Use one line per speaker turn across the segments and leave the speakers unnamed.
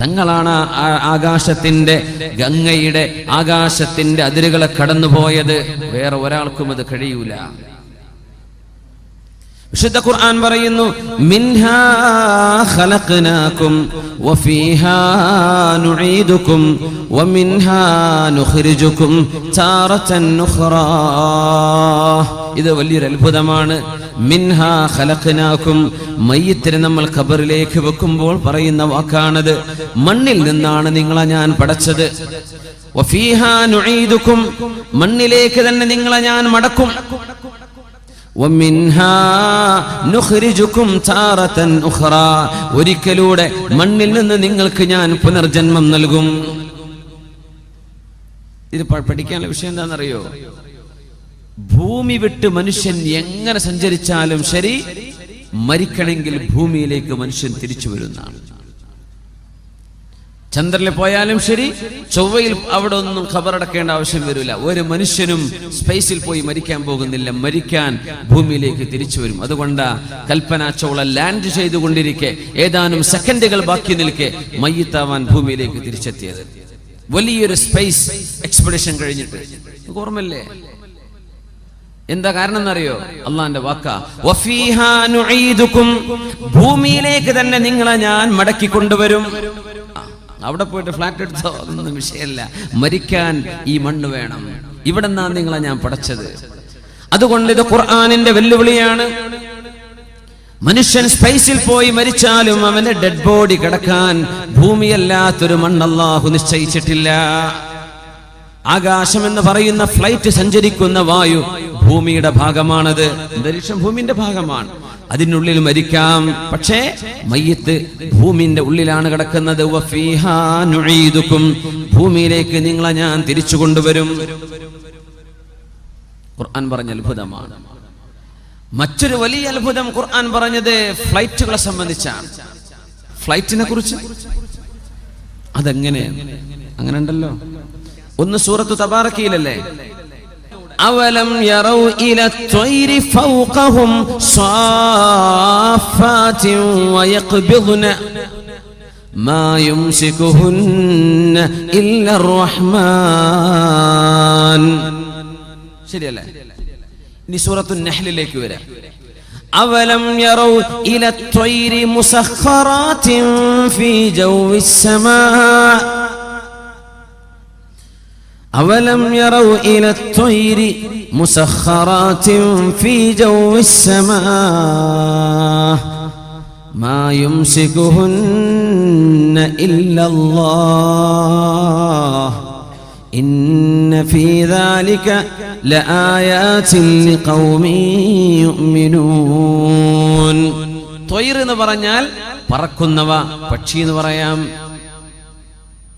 തങ്ങളാണ് ആകാശത്തിന്റെ ഗംഗയുടെ ആകാശത്തിന്റെ അതിരുകളെ കടന്നുപോയത്. വേറെ ഒരാൾക്കും അത് കഴിയൂല. വിശുദ്ധ ഖുർആൻ പറയുന്നു, മിൻഹാ ഖലഖനാകും വഫീഹാ നുഈദുകും വമിൻഹാ നുഖ്രിജുകും താറതൻ ഉഖ്റാ. ഇത് വലിയൊരു അത്ഭുതമാണ്. മിൻഹാ ഖലഖനാകും, മയ്യിത്തിനെ നമ്മൾ ഖബറിലേക്ക് വെക്കുമ്പോൾ പറയുന്ന വാക്കാണത്. മണ്ണിൽ നിന്നാണ് നിങ്ങളെ ഞാൻ പടച്ചത്. വഫീഹാ നുഈദുകും, മണ്ണിലേക്ക് തന്നെ നിങ്ങളെ ഞാൻ മടക്കും. വമിൻഹാ നുഖ്രിജുകും താറതൻ ഉഖ്റാ, ഒരിക്കലൂടെ മണ്ണിൽ നിന്ന് നിങ്ങൾക്ക് ഞാൻ പുനർജന്മം നൽകും. ഇത് പഠിക്കാനുള്ള വിഷയം എന്താണെന്നറിയോ? ഭൂമി വിട്ട് മനുഷ്യൻ എങ്ങനെ സഞ്ചരിച്ചാലും ശരി, മരിക്കണമെങ്കിൽ ഭൂമിയിലേക്ക് മനുഷ്യൻ തിരിച്ചു വരുന്നതാണ്. ചന്ദ്രനിൽ പോയാലും ശരി, ചൊവ്വയിൽ അവിടെ ഒന്നും ഖബറടക്കേണ്ട ആവശ്യം വരില്ല. ഒരു മനുഷ്യനും സ്പേസിൽ പോയി മരിക്കാൻ പോകുന്നില്ല. മരിക്കാൻ ഭൂമിയിലേക്ക് തിരിച്ചു വരും. അതുകൊണ്ട് കൽപ്പന ചൗള ലാൻഡ് ചെയ്തുകൊണ്ടിരിക്കെ ഏതാനും സെക്കൻഡുകൾ ബാക്കി നിൽക്കെ മയ്യിത്താവാൻ ഭൂമിയിലേക്ക് തിരിച്ചെത്തിയത്. വലിയൊരു സ്പേസ് എക്സ്പെഡിഷൻ കഴിഞ്ഞിട്ട്. ഓർമ്മല്ലേ? എന്താ കാരണം എന്നറിയോ? അള്ളാന്റെ വാക്കാ, വഫീഹാ നുഈദുകും, ഭൂമിയിലേക്ക് തന്നെ നിങ്ങളെ ഞാൻ മടക്കി കൊണ്ടുവരും. അവിടെ പോയിട്ട് ഫ്ലാറ്റ് എടുത്തോ, അതൊന്നും വിഷയമല്ല. മരിക്കാൻ ഈ മണ്ണ് വേണം. ഇവിടെ നിന്നാണ് നിങ്ങളെ ഞാൻ പടച്ചത്. അതുകൊണ്ട് ഇത് ഖുർആനിന്റെ വെല്ലുവിളിയാണ്. മനുഷ്യൻ സ്പേസിൽ പോയി മരിച്ചാലും അവന്റെ ഡെഡ് ബോഡി കിടക്കാൻ ഭൂമിയല്ലാത്തൊരു മണ്ണ് അല്ലാഹു നിശ്ചയിച്ചിട്ടില്ല. ആകാശം എന്ന് പറയുന്ന ഫ്ലൈറ്റ് സഞ്ചരിക്കുന്ന വായു ഭൂമിയുടെ ഭാഗമാണത്. അന്തരീക്ഷം ഭൂമിന്റെ ഭാഗമാണ്. അതിനുള്ളിൽ മരിക്കാം. പക്ഷേ മയ്യിത്ത് ഭൂമിന്റെ ഉള്ളിലാണ് കിടക്കുന്നത്. വഫീഹാ നുഈദുകും, ഭൂമിയിലേക്ക് നിങ്ങളെ ഞാൻ തിരിച്ചു കൊണ്ടുവരും. ഖുർആൻ പറഞ്ഞ അത്ഭുതമാണ്. മറ്റൊരു വലിയ അത്ഭുതം ഖുർആൻ പറഞ്ഞത് ഫ്ലൈറ്റുകളെ സംബന്ധിച്ചാണ്. ഫ്ലൈറ്റിനെ കുറിച്ച് അതെങ്ങനെ അങ്ങനെ ഉണ്ടല്ലോ. ഒന്ന് സൂറത്തു തബാറക്കയിലല്ലേ, അവലം യറൗ ഇല ത്വയ്രി ഫൗഖഹും സാഫാത്തിൻ വയഖ്ബിദ്ന മാ യുംസികുഹുന്ന ഇല്ലർ റഹ്മാൻ. ശരിയല്ലേ? ഇനി സൂറത്തു നഹ്ലിലേക്ക് വരാം. അവലം യറൗ ഇല ത്വയ്രി മുസഖറാത്തിൻ ഫീ ജൗവിസ് സമാ. أولم يروا إلى الطير مسخرات في جو السماء ما يمسكهن إلا الله إن في ذلك لآيات لقوم يؤمنون. طير എന്ന് പറഞ്ഞാൽ പറക്കുന്നവ, പക്ഷി എന്ന് പറയാം.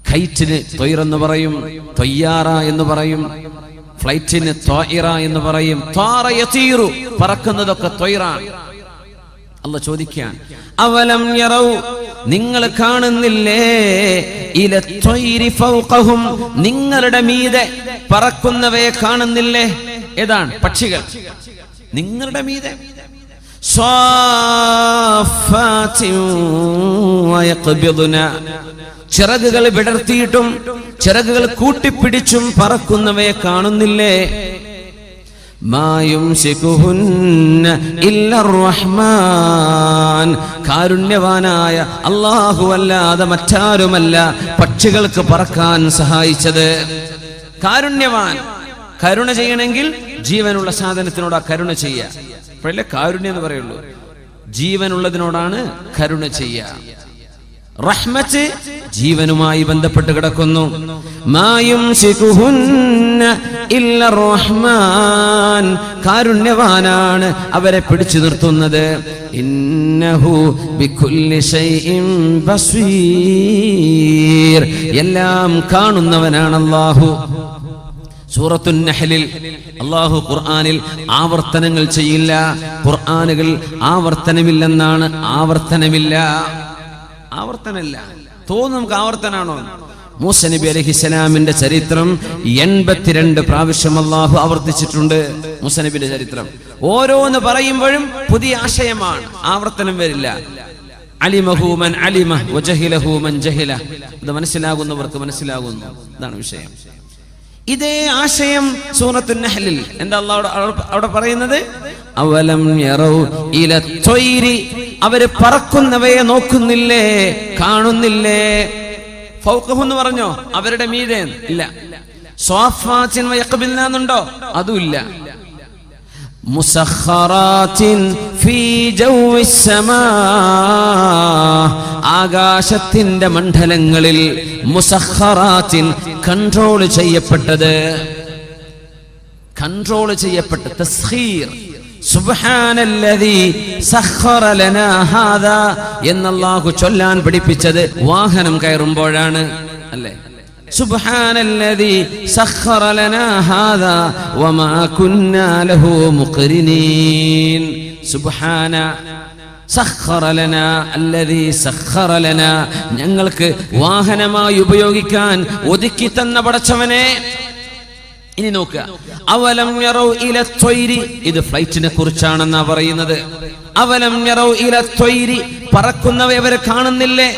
കൈറ്റിന് ത്വയ്റെന്ന് പറയും, ത്വയ്യാറ എന്ന് പറയും. ഫ്ലൈറ്റിന് ത്വായിറ എന്ന് പറയും. ത്വാറ യതീറു, പറക്കുന്നതൊക്കെ ത്വയ്റാണ്. അല്ലാഹ് ചോദിക്കാൻ, അവലം യറൗ, നിങ്ങൾ കാണുന്നില്ലേ, ഇല ത്വയ്രി ഫൗഖഹും, നിങ്ങളുടെ മീതെ പറക്കുന്നവയെ കാണുന്നില്ലേ? ഏതാണ്? പക്ഷികൾ. നിങ്ങളുടെ മീതെ സാഫാത്തിൻ വയഖ്ബിദ്ന, ചിറകുകൾ വിടർത്തിയിട്ടും ചിറകുകൾ കൂട്ടിപ്പിടിച്ചും പറക്കുന്നവയെ കാണുന്നില്ലേ? മാ യുംസികുഹുന്ന ഇല്ലർ റഹ്മാൻ, കാരുണ്യവാനായ അല്ലാഹു അല്ലാതെ മറ്റാരുമല്ല പക്ഷികൾക്ക് പറക്കാൻ സഹായിച്ചത്. കാരുണ്യവാൻ. കരുണ ചെയ്യണമെങ്കിൽ ജീവനുള്ള സാധനത്തിനോടാ കരുണ ചെയ്യുക. അപ്പോഴല്ലേ കാരുണ്യം എന്ന് പറയുള്ളൂ. ജീവനുള്ളതിനോടാണ് കരുണ ചെയ്യുക. റഹ്മത്ത് ജീവനുമായി ബന്ധപ്പെട്ട് കിടക്കുന്നു. മാ യുംസികുഹുന്ന ഇല്ലർ റഹ്മാൻ, കാരുണ്യവാനാണ് അവരെ പിടിച്ചു നിർത്തുന്നത്. ഇന്നഹു ബികുല്ലി ശൈഇൻ ബസീർ, എല്ലാം കാണുന്നവനാണ് അല്ലാഹു. സൂറത്തുൻ നഹ്ലിൽ അല്ലാഹു ഖുർആനിൽ ആവർത്തനങ്ങൾ ചെയ്യില്ല. ഖുർആനുകൾ ആവർത്തനമില്ലെന്നാണ്. ആവർത്തനമില്ല. തോന്നും നമുക്ക് ആവർത്തനാണോ? മൂസ നബി അലൈഹിസ്സലാമിന്റെ ചരിത്രം 82 പ്രാവശ്യം അല്ലാഹു ആവർത്തിച്ചിട്ടുണ്ട്. മൂസ നബിയുടെ ചരിത്രം ഓരോന്ന് പറയുമ്പോഴും പുതിയ ആശയമാണ്. ആവർത്തനം വരില്ല. അലിമഹു മൻ അലിമ വജഹിലഹു മൻ ജഹില. ഇത് മനസ്സിലാകുന്നവർക്ക് മനസ്സിലാകുന്നു. ഇതാണ് വിഷയം. ഇതേ ആശയം സൂറത്തുൻ നഹ്ലിൽ എന്താ അല്ലാഹു അവിടെ പറയുന്നത്? അവലം യറൗ ഇല ത്വയ്രി, അവര് പറക്കുന്നവയെ നോക്കുന്നില്ലേ, കാണുന്നില്ലേ? ഫൗഖഹു എന്ന് പറഞ്ഞോ അവരുടെ മീതെ? ഇല്ല. സ്വാഫാത്തിൻ വയഖ്ബിൽന എന്നുണ്ടോ? അതുമില്ല. മുസഖറാത്തിൻ ഫീ ജൗവിസ് സമാ, ആകാശത്തിന്റെ മണ്ഡലങ്ങളിൽ മുസഖറാത്തിൻ കൺട്രോൾ ചെയ്യപ്പെട്ടത്, കൺട്രോൾ ചെയ്യപ്പെട്ട തസ്ഖീർ. സുബ്ഹാനല്ലദീ സഖറ ലനാ ഹാദാ എന്നല്ലാഹു ചൊല്ലാൻ പഠിപ്പിച്ചത് വാഹനം കയറുമ്പോഴാണ് അല്ലേ? സുബ്ഹാനല്ലദീ സഖറ ലനാ ഹാദാ വമാ കുന്നാ ലഹു മുഖ്രിനീൻ. സുബ്ഹാന സഖറ ലനാ അല്ലദീ സഖറ ലനാ, ഞങ്ങൾക്ക് വാഹനമായി ഉപയോഗിക്കാൻ ഒതുക്കി തന്ന പടച്ചവനെ. ഇനി നോക്കുക, അവലം യറൗ ഇല ത്വയ്രി, ഇത് ഫ്ലൈറ്റിനെ കുറിച്ചാണെന്നാ പറയുന്നത്. അവലം യറൗ ഇല ത്വയ്രി, പറക്കുന്നവയെ അവർ കാണുന്നില്ലേ?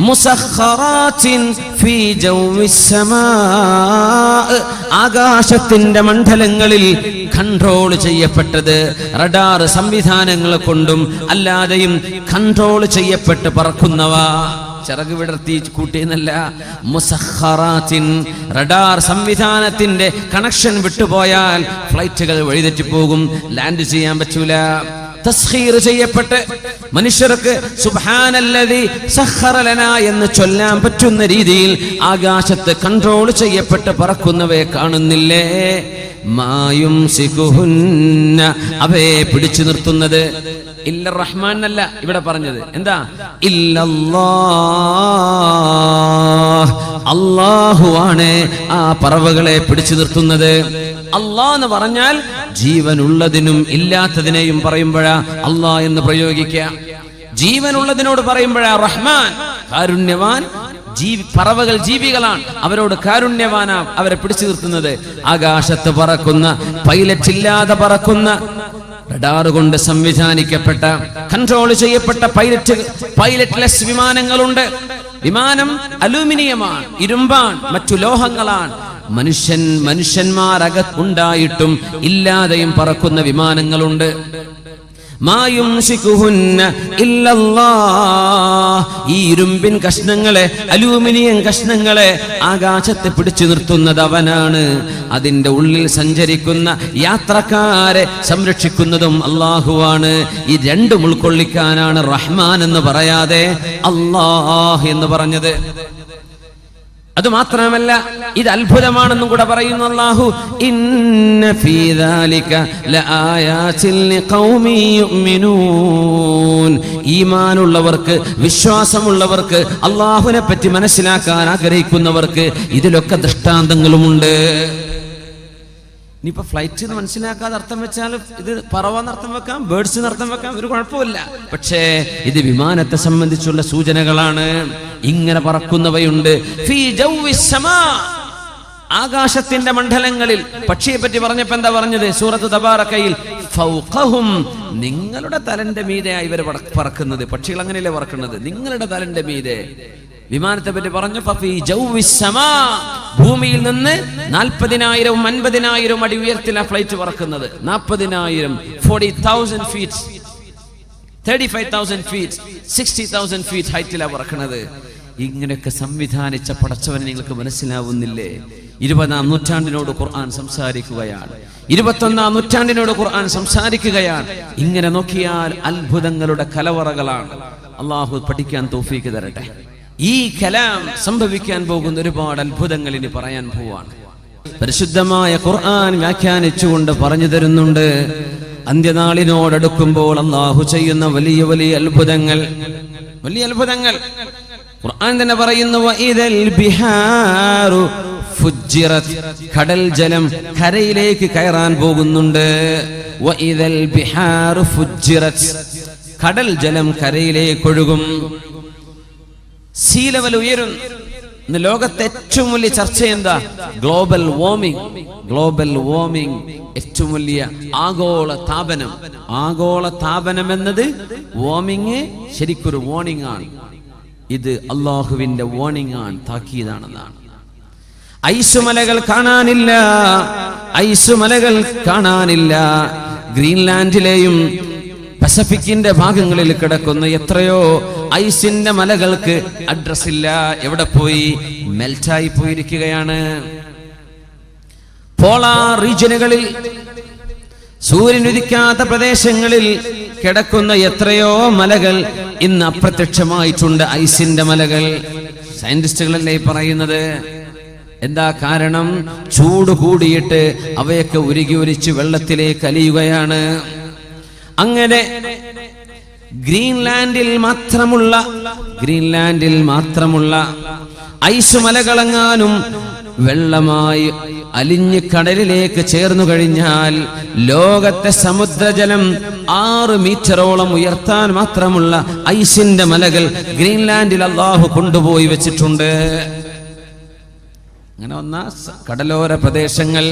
മുസഖറാത്തിൻ ഫീ ജൗവിസ് സമാ, ആകാശത്തിന്റെ മണ്ഡലങ്ങളിൽ കൺട്രോൾ ചെയ്യപ്പെട്ടത്, റഡാർ സംവിധാനങ്ങൾ കൊണ്ടും അല്ലാതെയും കൺട്രോൾ ചെയ്യപ്പെട്ട് പറക്കുന്നവ. ചിറക് വിടർത്തി കൂട്ടിയെന്നല്ല, മുസഖറാത്തിൻ, റഡാർ സംവിധാനത്തിന്റെ കണക്ഷൻ വിട്ടുപോയാൽ ഫ്ലൈറ്റുകൾ വഴിതെറ്റിപ്പോകും, ലാൻഡ് ചെയ്യാൻ പറ്റൂല. തസ്ഖീർ ചെയ്യപ്പെട്ട് മനുഷ്യർക്ക് സുബ്ഹാനല്ലദീ സഖറ ലനാ എന്ന് ചൊല്ലാൻ പറ്റുന്ന രീതിയിൽ ആകാശത്ത് കൺട്രോൾ ചെയ്യപ്പെട്ട് പറക്കുന്നവയെ കാണുന്നില്ലേ? മായും സികുഹുന്ന, അവയെ പിടിച്ചു നിർത്തുന്നത് ഇല്ല റഹ്മാൻ എന്നല്ല ഇവിടെ പറഞ്ഞത്. എന്താ? ഇല്ലല്ലാഹ്, അല്ലാഹുവാണ് ആ പറവകളെ പിടിച്ചു നിർത്തുന്നത്. അല്ലാഹ് എന്ന് പറഞ്ഞാൽ ജീവനുള്ളതിനും ഇല്ലാത്തതിനെയും പറയുമ്പോഴാ അല്ലാഹ് എന്ന് പ്രയോഗിക്കുക. ജീവനുള്ളതിനോട് പറയുമ്പോഴാ റഹ്മാൻ, കാരുണ്യവാൻ. പറവകൾ ജീവികളാണ്, അവരോട് കാരുണ്യവാനാ അവരെ പിടിച്ചു നിർത്തുന്നത്. ആകാശത്ത് പറക്കുന്ന, പൈലറ്റ് ഇല്ലാതെ പറക്കുന്ന, റഡാർ കൊണ്ട് സംവിധാനിക്കപ്പെട്ട, കൺട്രോൾ ചെയ്യപ്പെട്ട പൈലറ്റ്ലെസ് വിമാനങ്ങളുണ്ട്. വിമാനം അലൂമിനിയമാണ്, ഇരുമ്പാണ്, മറ്റു ലോഹങ്ങളാണ്. മനുഷ്യന്മാരകത്തുണ്ടായിട്ടും ഇല്ലാതെയും പറക്കുന്ന വിമാനങ്ങളുണ്ട്. ഈ ഇരുമ്പിൻ കഷ്ണങ്ങളെ, അലൂമിനിയം കഷ്ണങ്ങളെ ആകാശത്ത് പിടിച്ചു നിർത്തുന്നത് അവനാണ്. അതിന്റെ ഉള്ളിൽ സഞ്ചരിക്കുന്ന യാത്രക്കാരെ സംരക്ഷിക്കുന്നതും അല്ലാഹുവാണ്. ഈ രണ്ടും ഉൾക്കൊള്ളിക്കാനാണ് റഹ്മാൻ എന്ന് പറയാതെ അല്ലാഹ് എന്ന് പറഞ്ഞത്. അതുമാത്രമല്ല, ഇത് അത്ഭുതമാണെന്നും കൂടെ പറയുന്നു അല്ലാഹു. ഇന്ന ഫീ ദാലിക ലആയാതിൻ ലിഖൗമി യുഅ്മിനൂൻ, ഈമാനുള്ളവർക്ക്, വിശ്വാസമുള്ളവർക്ക്, അല്ലാഹുവിനെ പറ്റി മനസ്സിലാക്കാൻ ആഗ്രഹിക്കുന്നവർക്ക് ഇതിലൊക്കെ ദൃഷ്ടാന്തങ്ങളുമുണ്ട്. ഇനിയിപ്പോ ഫ്ലൈറ്റ് എന്ന് മനസ്സിലാക്കാതെ അർത്ഥം വെച്ചാൽ ഇത് പറവെന്ന് അർത്ഥം വെക്കാം, ബേർഡ്സ് എന്ന് അർത്ഥം വെക്കാം, ഒരു കുഴപ്പമില്ല. പക്ഷേ ഇത് വിമാനത്തെ സംബന്ധിച്ചുള്ള സൂചനകളാണ്. ഇങ്ങനെ പറക്കുന്നവയുണ്ട്. ഫീ ജൗവിസ് സമാ, ആകാശത്തിന്റെ മണ്ഡലങ്ങളിൽ. പക്ഷിയെ പറ്റി പറഞ്ഞപ്പോ എന്താ പറഞ്ഞത്? സൂറത്ത് തബാറക്കയിൽ ഫൗഖഹും, നിങ്ങളുടെ തലന്റെ മീതെയായി ഇവർ പറക്കുന്നത്. പക്ഷികൾ അങ്ങനെയല്ലേ പറക്കുന്നത്? നിങ്ങളുടെ തലന്റെ മീതെ. വിമാനത്തെ പറ്റി പറഞ്ഞു ഫീ ജൗവിസ് സമാ, ഭൂമിയിൽ നിന്ന് 40,000 50,000 അടി ഉയരത്തിലാണ് ഫ്ലൈറ്റ് പറക്കുന്നത്. 40,000, 40,000 ഫീറ്റ്, 35,000 ഫീറ്റ്, 60,000 ഫീറ്റ് ഹൈറ്റിലാണ് പറക്കുന്നത്. ഇങ്ങനെയൊക്കെ സംവിധാനിച്ച പടച്ചവനെ നിങ്ങൾക്ക് മനസ്സിലാവുന്നില്ലേ? 20-ാം നൂറ്റാണ്ടിനോട് ഖുർആൻ സംസാരിക്കുകയാണ്, 21-ാം നൂറ്റാണ്ടിനോട് ഖുർആൻ സംസാരിക്കുകയാണ്. ഇങ്ങനെ നോക്കിയാൽ അത്ഭുതങ്ങളുടെ കലവറകളാണ്. അള്ളാഹു പഠിക്കാൻ തൗഫീക്ക് തരട്ടെ. ഈ കലാം സംഭവിക്കാൻ പോകുന്ന ഒരുപാട് അത്ഭുതങ്ങൾ ഇനി പറയാൻ പോവാണ്. പരിശുദ്ധമായ ഖുർആൻ വ്യാഖ്യാനിച്ചുകൊണ്ട് പറഞ്ഞു തരുന്നുണ്ട്. അന്ത്യനാളിനോടടുക്കുമ്പോൾ അല്ലാഹു ചെയ്യുന്ന വലിയ വലിയ അത്ഭുതങ്ങൾ, വലിയ അത്ഭുതങ്ങൾ. ഖുർആൻ തന്നെ പറയുന്നു, വഇദൽ ബിഹാറു ഫുജ്ജിറത്, കടൽ ജലം കരയിലേക്ക് കയറാൻ പോകുന്നുണ്ട്. വഇദൽ ബിഹാറു ഫുജ്ജിറത്, കടൽ ജലം കരയിലേക്ക് ഒഴുകും. സീ ലെവൽ ഉയരും. ഇന്ന് ലോകത്തെ ഏറ്റവും വലിയ ചർച്ച എന്താ? Global warming. ഗ്ലോബൽ വാർമിംഗ് ഏറ്റവും വലിയ ആഗോള താപനം. ആഗോള താപനം എന്നത് വാർമിംഗ് ശരിക്കൊരു വാർണിംഗ് ആണ്. ഇത് അള്ളാഹുവിന്റെ വാർണിംഗ് ആണ്, താക്കീതാണെന്നാണ്. ഐസുമലകൾ കാണാനില്ല, ഐസുമലകൾ കാണാനില്ല. ഗ്രീൻലാൻഡിലെയും പസഫിക്കിന്റെ ഭാഗങ്ങളിൽ കിടക്കുന്ന എത്രയോ ഐസിന്റെ മലകൾക്ക് അഡ്രസ് ഇല്ല. എവിടെ പോയി? മെൽറ്റായി പോയിരിക്കുകയാണ്. പോളാർ റീജിയനുകളിൽ, സൂര്യൻ ഉദിക്കാത്ത പ്രദേശങ്ങളിൽ കിടക്കുന്ന എത്രയോ മലകൾ ഇന്ന് അപ്രത്യക്ഷമായിട്ടുണ്ട്. ഐസിന്റെ മലകൾ. സയന്റിസ്റ്റുകളല്ലേ പറയുന്നത്. എന്താ കാരണം? ചൂട് കൂടിയിട്ട് അവയൊക്കെ ഉരുകി ഒലിച്ച് വെള്ളത്തിലേക്ക് അലിയുകയാണ്. അങ്ങനെ ഗ്രീൻലാൻഡിൽ മാത്രമുള്ള ഐസുമലകളെങ്ങാനും വെള്ളമായി അലിഞ്ഞ് കടലിലേക്ക് ചേർന്നു കഴിഞ്ഞാൽ ലോകത്തെ സമുദ്രജലം 6 മീറ്ററോളം ഉയർത്താൻ മാത്രമുള്ള ഐസിന്റെ മലകൾ ഗ്രീൻലാൻഡിൽ അല്ലാഹു കൊണ്ടുപോയി വെച്ചിട്ടുണ്ട്. അങ്ങനെ വന്ന കടലോര പ്രദേശങ്ങൾ,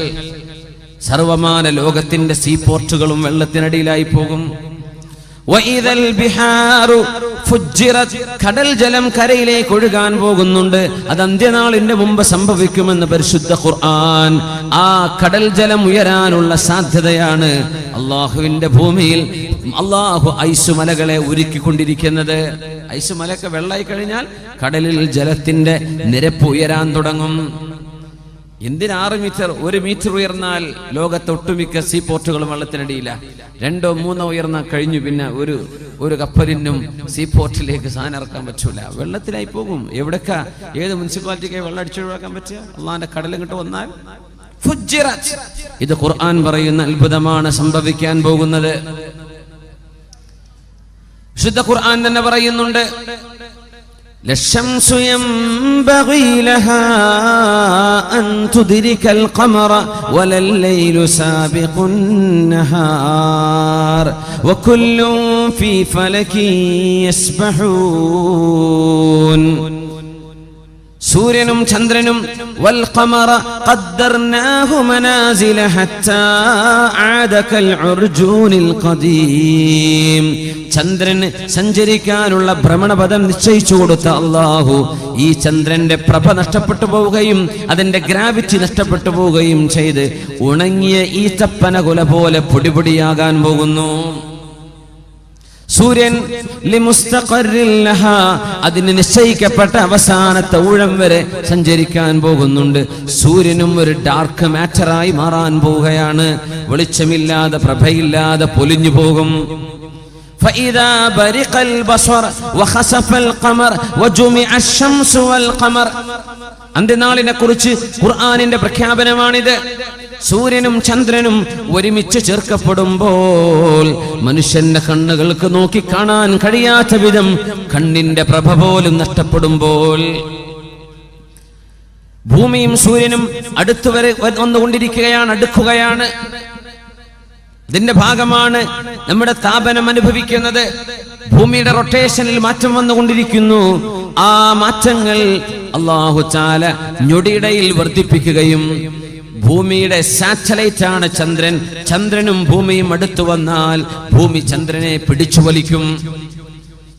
സർവമാന ലോകത്തിന്റെ സീപോർട്ടുകളും വെള്ളത്തിനടിയിലായി പോകും. കടൽ ജലം കരയിലേക്ക് ഒഴുകാൻ പോകുന്നുണ്ട്. അത് അന്ത്യനാളിന്റെ മുമ്പ് സംഭവിക്കുമെന്ന് പരിശുദ്ധ ഖുർആൻ. ആ കടൽ ജലം ഉയരാനുള്ള സാധ്യതയാണ് അള്ളാഹുവിന്റെ ഭൂമിയിൽ അള്ളാഹു ഐസുമലകളെ ഒരുക്കിക്കൊണ്ടിരിക്കുന്നത്. ഐസുമലൊക്കെ വെള്ളമായി കഴിഞ്ഞാൽ കടലിൽ ജലത്തിന്റെ നിരപ്പ് ഉയരാൻ തുടങ്ങും. എന്തിന് 6 മീറ്റർ? 1 മീറ്റർ ഉയർന്നാൽ ലോകത്തെ ഒട്ടുമിക്ക സീപോർട്ടുകളും വെള്ളത്തിനടിയില്ല. 2 3 ഉയർന്നാൽ കഴിഞ്ഞു. പിന്നെ ഒരു കപ്പലിനും സീപോർട്ടിലേക്ക് സാധനം ഇറക്കാൻ പറ്റൂല, വെള്ളത്തിലായി പോകും. എവിടേക്കാ, ഏത് മുനിസിപ്പാലിറ്റിക്ക് വെള്ളം അടിച്ചൊഴിവാക്കാൻ പറ്റുക? അള്ളാന്റെ കടൽ ഇങ്ങോട്ട് വന്നാൽ ഫുജ്ജിറത്. ഇത് ഖുർആൻ പറയുന്ന അത്ഭുതമാണ് സംഭവിക്കാൻ പോകുന്നത്. വിശുദ്ധ ഖുർആൻ തന്നെ പറയുന്നുണ്ട്, ലശംസു യംബഗി ലഹാ അൻ തുദ്രികൽ ഖമറ വലൽ ലൈലു സാബിഖുൻ നഹാർ വകുല്ലും ഫീ ഫലകിൻ യസ്ബഹൂൻ. സൂര്യനും ചന്ദ്രനും വൽ ഖമറ ഖദ്ദർനാഹു മനാസില ഹത്താ ആദ കൽ ഉർജൂനിൽ ഖദീം. ചന്ദ്രന് സഞ്ചരിക്കാനുള്ള ഭ്രമണപഥം നിശ്ചയിച്ചു കൊടുത്ത അല്ലാഹു ഈ ചന്ദ്രന്റെ പ്രഭ നഷ്ടപ്പെട്ടു പോവുകയും അതിന്റെ ഗ്രാവിറ്റി നഷ്ടപ്പെട്ടു പോവുകയും ചെയ്ത് ഉണങ്ങിയ ഈത്തപ്പന കുല പോലെ പൊടിപൊടിയാകാൻ പോകുന്നു. സൂര്യൻ അതിന് നിശ്ചയിക്കപ്പെട്ട അവസാനത്തെ ഊഴം വരെ സഞ്ചരിക്കാൻ പോകുന്നുണ്ട്. സൂര്യനും ഒരു ഡാർക്ക് മാറ്ററായി മാറാൻ പോവുകയാണ്. വെളിച്ചമില്ലാതെ, പ്രഭയില്ലാതെ പൊലിഞ്ഞു പോകും. فإذا برق البصر وخسف القمر وجمع الشمس والقمر. അന്ത്യനാളിനെ കുറിച്ച് ഖുർആനിന്റെ പ്രഖ്യാപനമാണിത്. സൂര്യനും ചന്ദ്രനും ഒരുമിച്ച് ചേർക്കപ്പെടുമ്പോൾ മനുഷ്യന്റെ കണ്ണുകൾക്ക് നോക്കി കാണാൻ കഴിയാത്ത വിധം കണ്ണിന്റെ പ്രഭ പോലും നഷ്ടപ്പെടുമ്പോൾ ഭൂമിയും സൂര്യനും അടുത്തുവരെ വന്നുകൊണ്ടിരിക്കുകയാണ്, അടുക്കുകയാണ്. ഇതിന്റെ ഭാഗമാണ് നമ്മുടെ താപനം അനുഭവിക്കുന്നത്. ഭൂമിയുടെ റൊട്ടേഷനിൽ മാറ്റം വന്നുകൊണ്ടിരിക്കുന്നു. ആ മാറ്റങ്ങൾ അല്ലാഹു തആല ഞൊടിയിടയിൽ വർദ്ധിപ്പിക്കുകയും, ഭൂമിയുടെ സാറ്റലൈറ്റ് ആണ് ചന്ദ്രൻ. ചന്ദ്രനും ഭൂമിയും അടുത്തു വന്നാൽ ഭൂമി ചന്ദ്രനെ പിടിച്ചു വലിക്കും.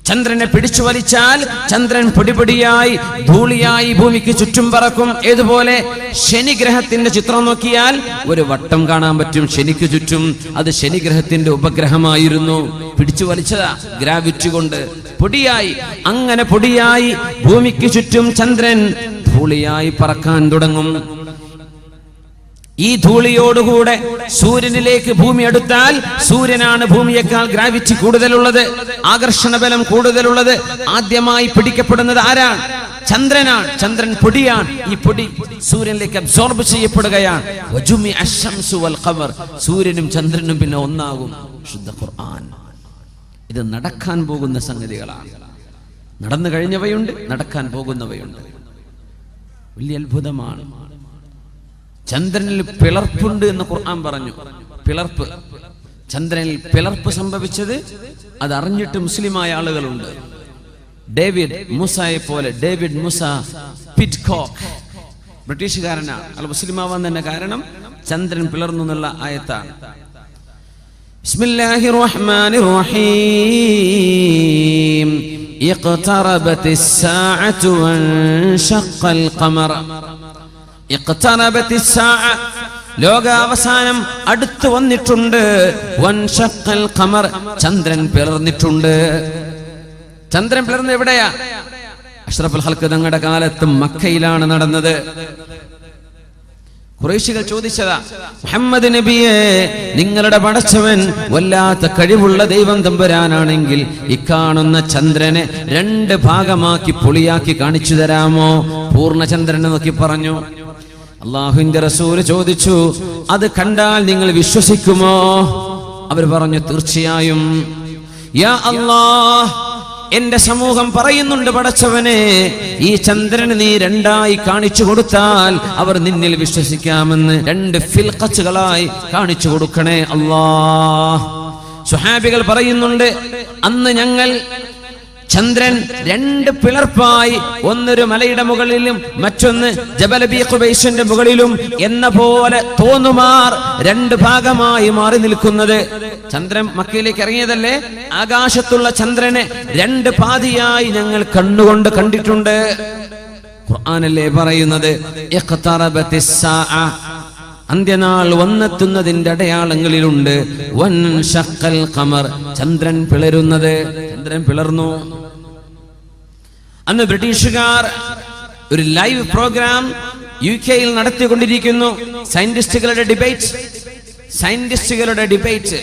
ചന്ദ്രനെ പിടിച്ചു വലിച്ചാൽ ചന്ദ്രൻ പൊടിപൊടിയായി, ധൂളിയായി ഭൂമിക്ക് ചുറ്റും പറക്കും. ഏതുപോലെ ശനിഗ്രഹത്തിന്റെ ചിത്രം നോക്കിയാൽ ഒരു വട്ടം കാണാൻ പറ്റും ശനിക്ക് ചുറ്റും. അത് ശനിഗ്രഹത്തിന്റെ ഉപഗ്രഹമായിരുന്നു. പിടിച്ചു വലിച്ചതാ ഗ്രാവിറ്റി കൊണ്ട്. പൊടിയായി, അങ്ങനെ പൊടിയായി ഭൂമിക്ക് ചുറ്റും ചന്ദ്രൻ ധൂളിയായി പറക്കാൻ തുടങ്ങും. ഈ ധൂളിയോടുകൂടെ സൂര്യനിലേക്ക് ഭൂമി അടുത്താൽ സൂര്യനാണ് ഭൂമിയേക്കാൾ ഗ്രാവിറ്റി കൂടുതലുള്ളത്, ആകർഷണ ബലം കൂടുതലുള്ളത്. ആദ്യമായി പിടിക്കപ്പെടുന്നത് ആരാണ്? ചന്ദ്രനാണ്. ചന്ദ്രൻ പൊടിയാണ്. ഈ പൊടി സൂര്യനിലേക്ക് അബ്സോർബ് ചെയ്യപ്പെടുകയാണ്. സൂര്യനും ചന്ദ്രനും പിന്നെ ഒന്നാകും. ശുദ്ധ ഖുർആൻ. ഇത് നടക്കാൻ പോകുന്ന സംഗതികളാണ്. നടന്നു കഴിഞ്ഞവയുണ്ട്, നടക്കാൻ പോകുന്നവയുണ്ട്. വലിയ അത്ഭുതമാണ്. ചന്ദ്രനിൽ പിളർപ്പുണ്ട് എന്ന് ഖുർആൻ പറഞ്ഞു. പിളർപ്പ്, ചന്ദ്രനിൽ പിളർപ്പ് സംഭവിച്ചത് അതറിഞ്ഞിട്ട് മുസ്ലിമായ ആളുകളുണ്ട്. ഡേവിഡ് മൂസയെ പോലെ ഡേവിഡ് മൂസ പിറ്റ്കോക്ക്, ബ്രിട്ടീഷുകാരനാണ്. അയാൾ മുസ്ലിമാവാൻ തന്നെ കാരണം ചന്ദ്രൻ പിളർന്നു എന്നുള്ള ആയത്താണ്. ബിസ്മില്ലാഹിർ റഹ്മാനിർ റഹീം. ഇഖ്തറബത്തിസ് സാഅതു വൻശഖൽ ഖമർ. ഇഖ്തറബത്തിസ് സാഅ, ലോകാവസാനം അടുത്തു വന്നിട്ടുണ്ട്. വൻശഖൽ ഖമർ, ചന്ദ്രൻ പിളർന്നിട്ടുണ്ട്. ചന്ദ്രൻ പിളർന്നത് എവിടെയാ? അഷ്റഫുൽ ഖൽഖ് തങ്ങളുടെ കാലത്ത് മക്കയിലാണ് നടന്നത്. ഖുറൈശികൾ ചോദിച്ചതാ, മുഹമ്മദ് നബിയെ, നിങ്ങളുടെ പടച്ചവൻ വല്ലാത്ത കഴിവുള്ള ദൈവം തമ്പുരാനാണെങ്കിൽ ഇക്കാണുന്ന ചന്ദ്രനെ 2 ഭാഗമാക്കി പൊളിയാക്കി കാണിച്ചു തരാമോ? പൂർണ്ണചന്ദ്രനെ നോക്കി പറഞ്ഞു. അള്ളാഹുവിന്റെ റസൂല് ചോദിച്ചു, അത് കണ്ടാൽ നിങ്ങൾ വിശ്വസിക്കുമോ? അവർ പറഞ്ഞു, തീർച്ചയായും. യാ അല്ലാഹ്, എന്റെ സമൂഹം പറയുന്നുണ്ട്, പടച്ചവനെ, ഈ ചന്ദ്രന് നീ 2ആയി കാണിച്ചു കൊടുത്താൽ അവർ നിന്നിൽ വിശ്വസിക്കാമെന്ന്. 2 ഫിൽഖത്തുകളായി കാണിച്ചു കൊടുക്കണേ അല്ലാഹ്. സ്വഹാബികൾ പറയുന്നുണ്ട്, അന്ന് ഞങ്ങൾ ചന്ദ്രൻ 2 പിളർപ്പായി, ഒന്നൊരു മലയുടെ മുകളിലും മറ്റൊന്ന് ജബൽ അബീ ഖുബൈസിന്റെ മുകളിലും എന്ന പോലെ തോന്നുമാർ 2 ഭാഗമായി മാറി നിൽക്കുന്നത്. ചന്ദ്രൻ മക്കയിലേക്ക് ഇറങ്ങിയതല്ലേ, ആകാശത്തുള്ള ചന്ദ്രനെ 2 പാതിയായി ഞങ്ങൾ കണ്ണുകൊണ്ട് കണ്ടിട്ടുണ്ട്. ഖുർആനല്ലേ പറയുന്നത്, ഇഖ്തറബത്തിസ് സാഅ, അന്ത്യനാൾ വന്നെത്തുന്നതിന്റെ അടയാളങ്ങളിലുണ്ട്. വൻശഖൽ ഖമർ, ചന്ദ്രൻ പിളരുന്നത്. ചന്ദ്രൻ പിളർന്നു. അന്ന് ബ്രിട്ടീഷുകാർ ഒരു ലൈവ് പ്രോഗ്രാം UK-യിൽ നടത്തിക്കൊണ്ടിരിക്കുന്നു. സയന്റിസ്റ്റുകളുടെ ഡിബേറ്റ്,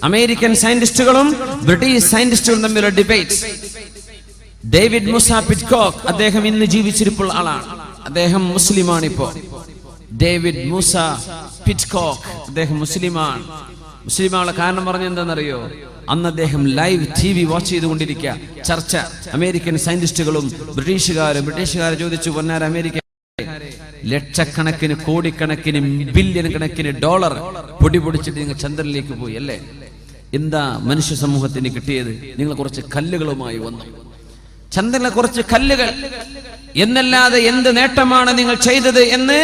അമേരിക്കൻ സയന്റിസ്റ്റുകളും ബ്രിട്ടീഷ് സയന്റിസ്റ്റുകളും തമ്മിലുള്ള ഡിബേറ്റ്. ഡേവിഡ് മൂസ പിറ്റ്കോക്ക്, അദ്ദേഹം ഇന്ന് ജീവിച്ചിരിപ്പുള്ള ആളാണ്. അദ്ദേഹം മുസ്ലിമാണ്. ഇപ്പോ ഡേവിഡ് മൂസ പിറ്റ്കോക്ക്, അദ്ദേഹം മുസ്ലിമാണ്. മുസ്ലിമാണുള്ള കാരണം പറഞ്ഞ എന്താണെന്നറിയോ? അന്ന് അദ്ദേഹം ലൈവ് TV വാച്ച് ചെയ്തുകൊണ്ടിരിക്കുക. ചർച്ച, അമേരിക്കൻ സയന്റിസ്റ്റുകളും ബ്രിട്ടീഷുകാരെ ചോദിച്ചു, പൊന്നാര അമേരിക്ക, ലക്ഷക്കണക്കിന് കോടിക്കണക്കിന് ബില്യൺ കണക്കിന് ഡോളർ പൊടിച്ചിട്ട് നിങ്ങൾ ചന്ദ്രനിലേക്ക് പോയി അല്ലേ? എന്താ മനുഷ്യ സമൂഹത്തിന് കിട്ടിയത്? നിങ്ങൾ കുറച്ച് കല്ലുകളുമായി വന്നു. ചന്ദ്രനിലെ കുറച്ച് കല്ലുകൾ എന്നല്ലാതെ എന്ത് നേട്ടമാണ് നിങ്ങൾ ചെയ്തത് എന്ന്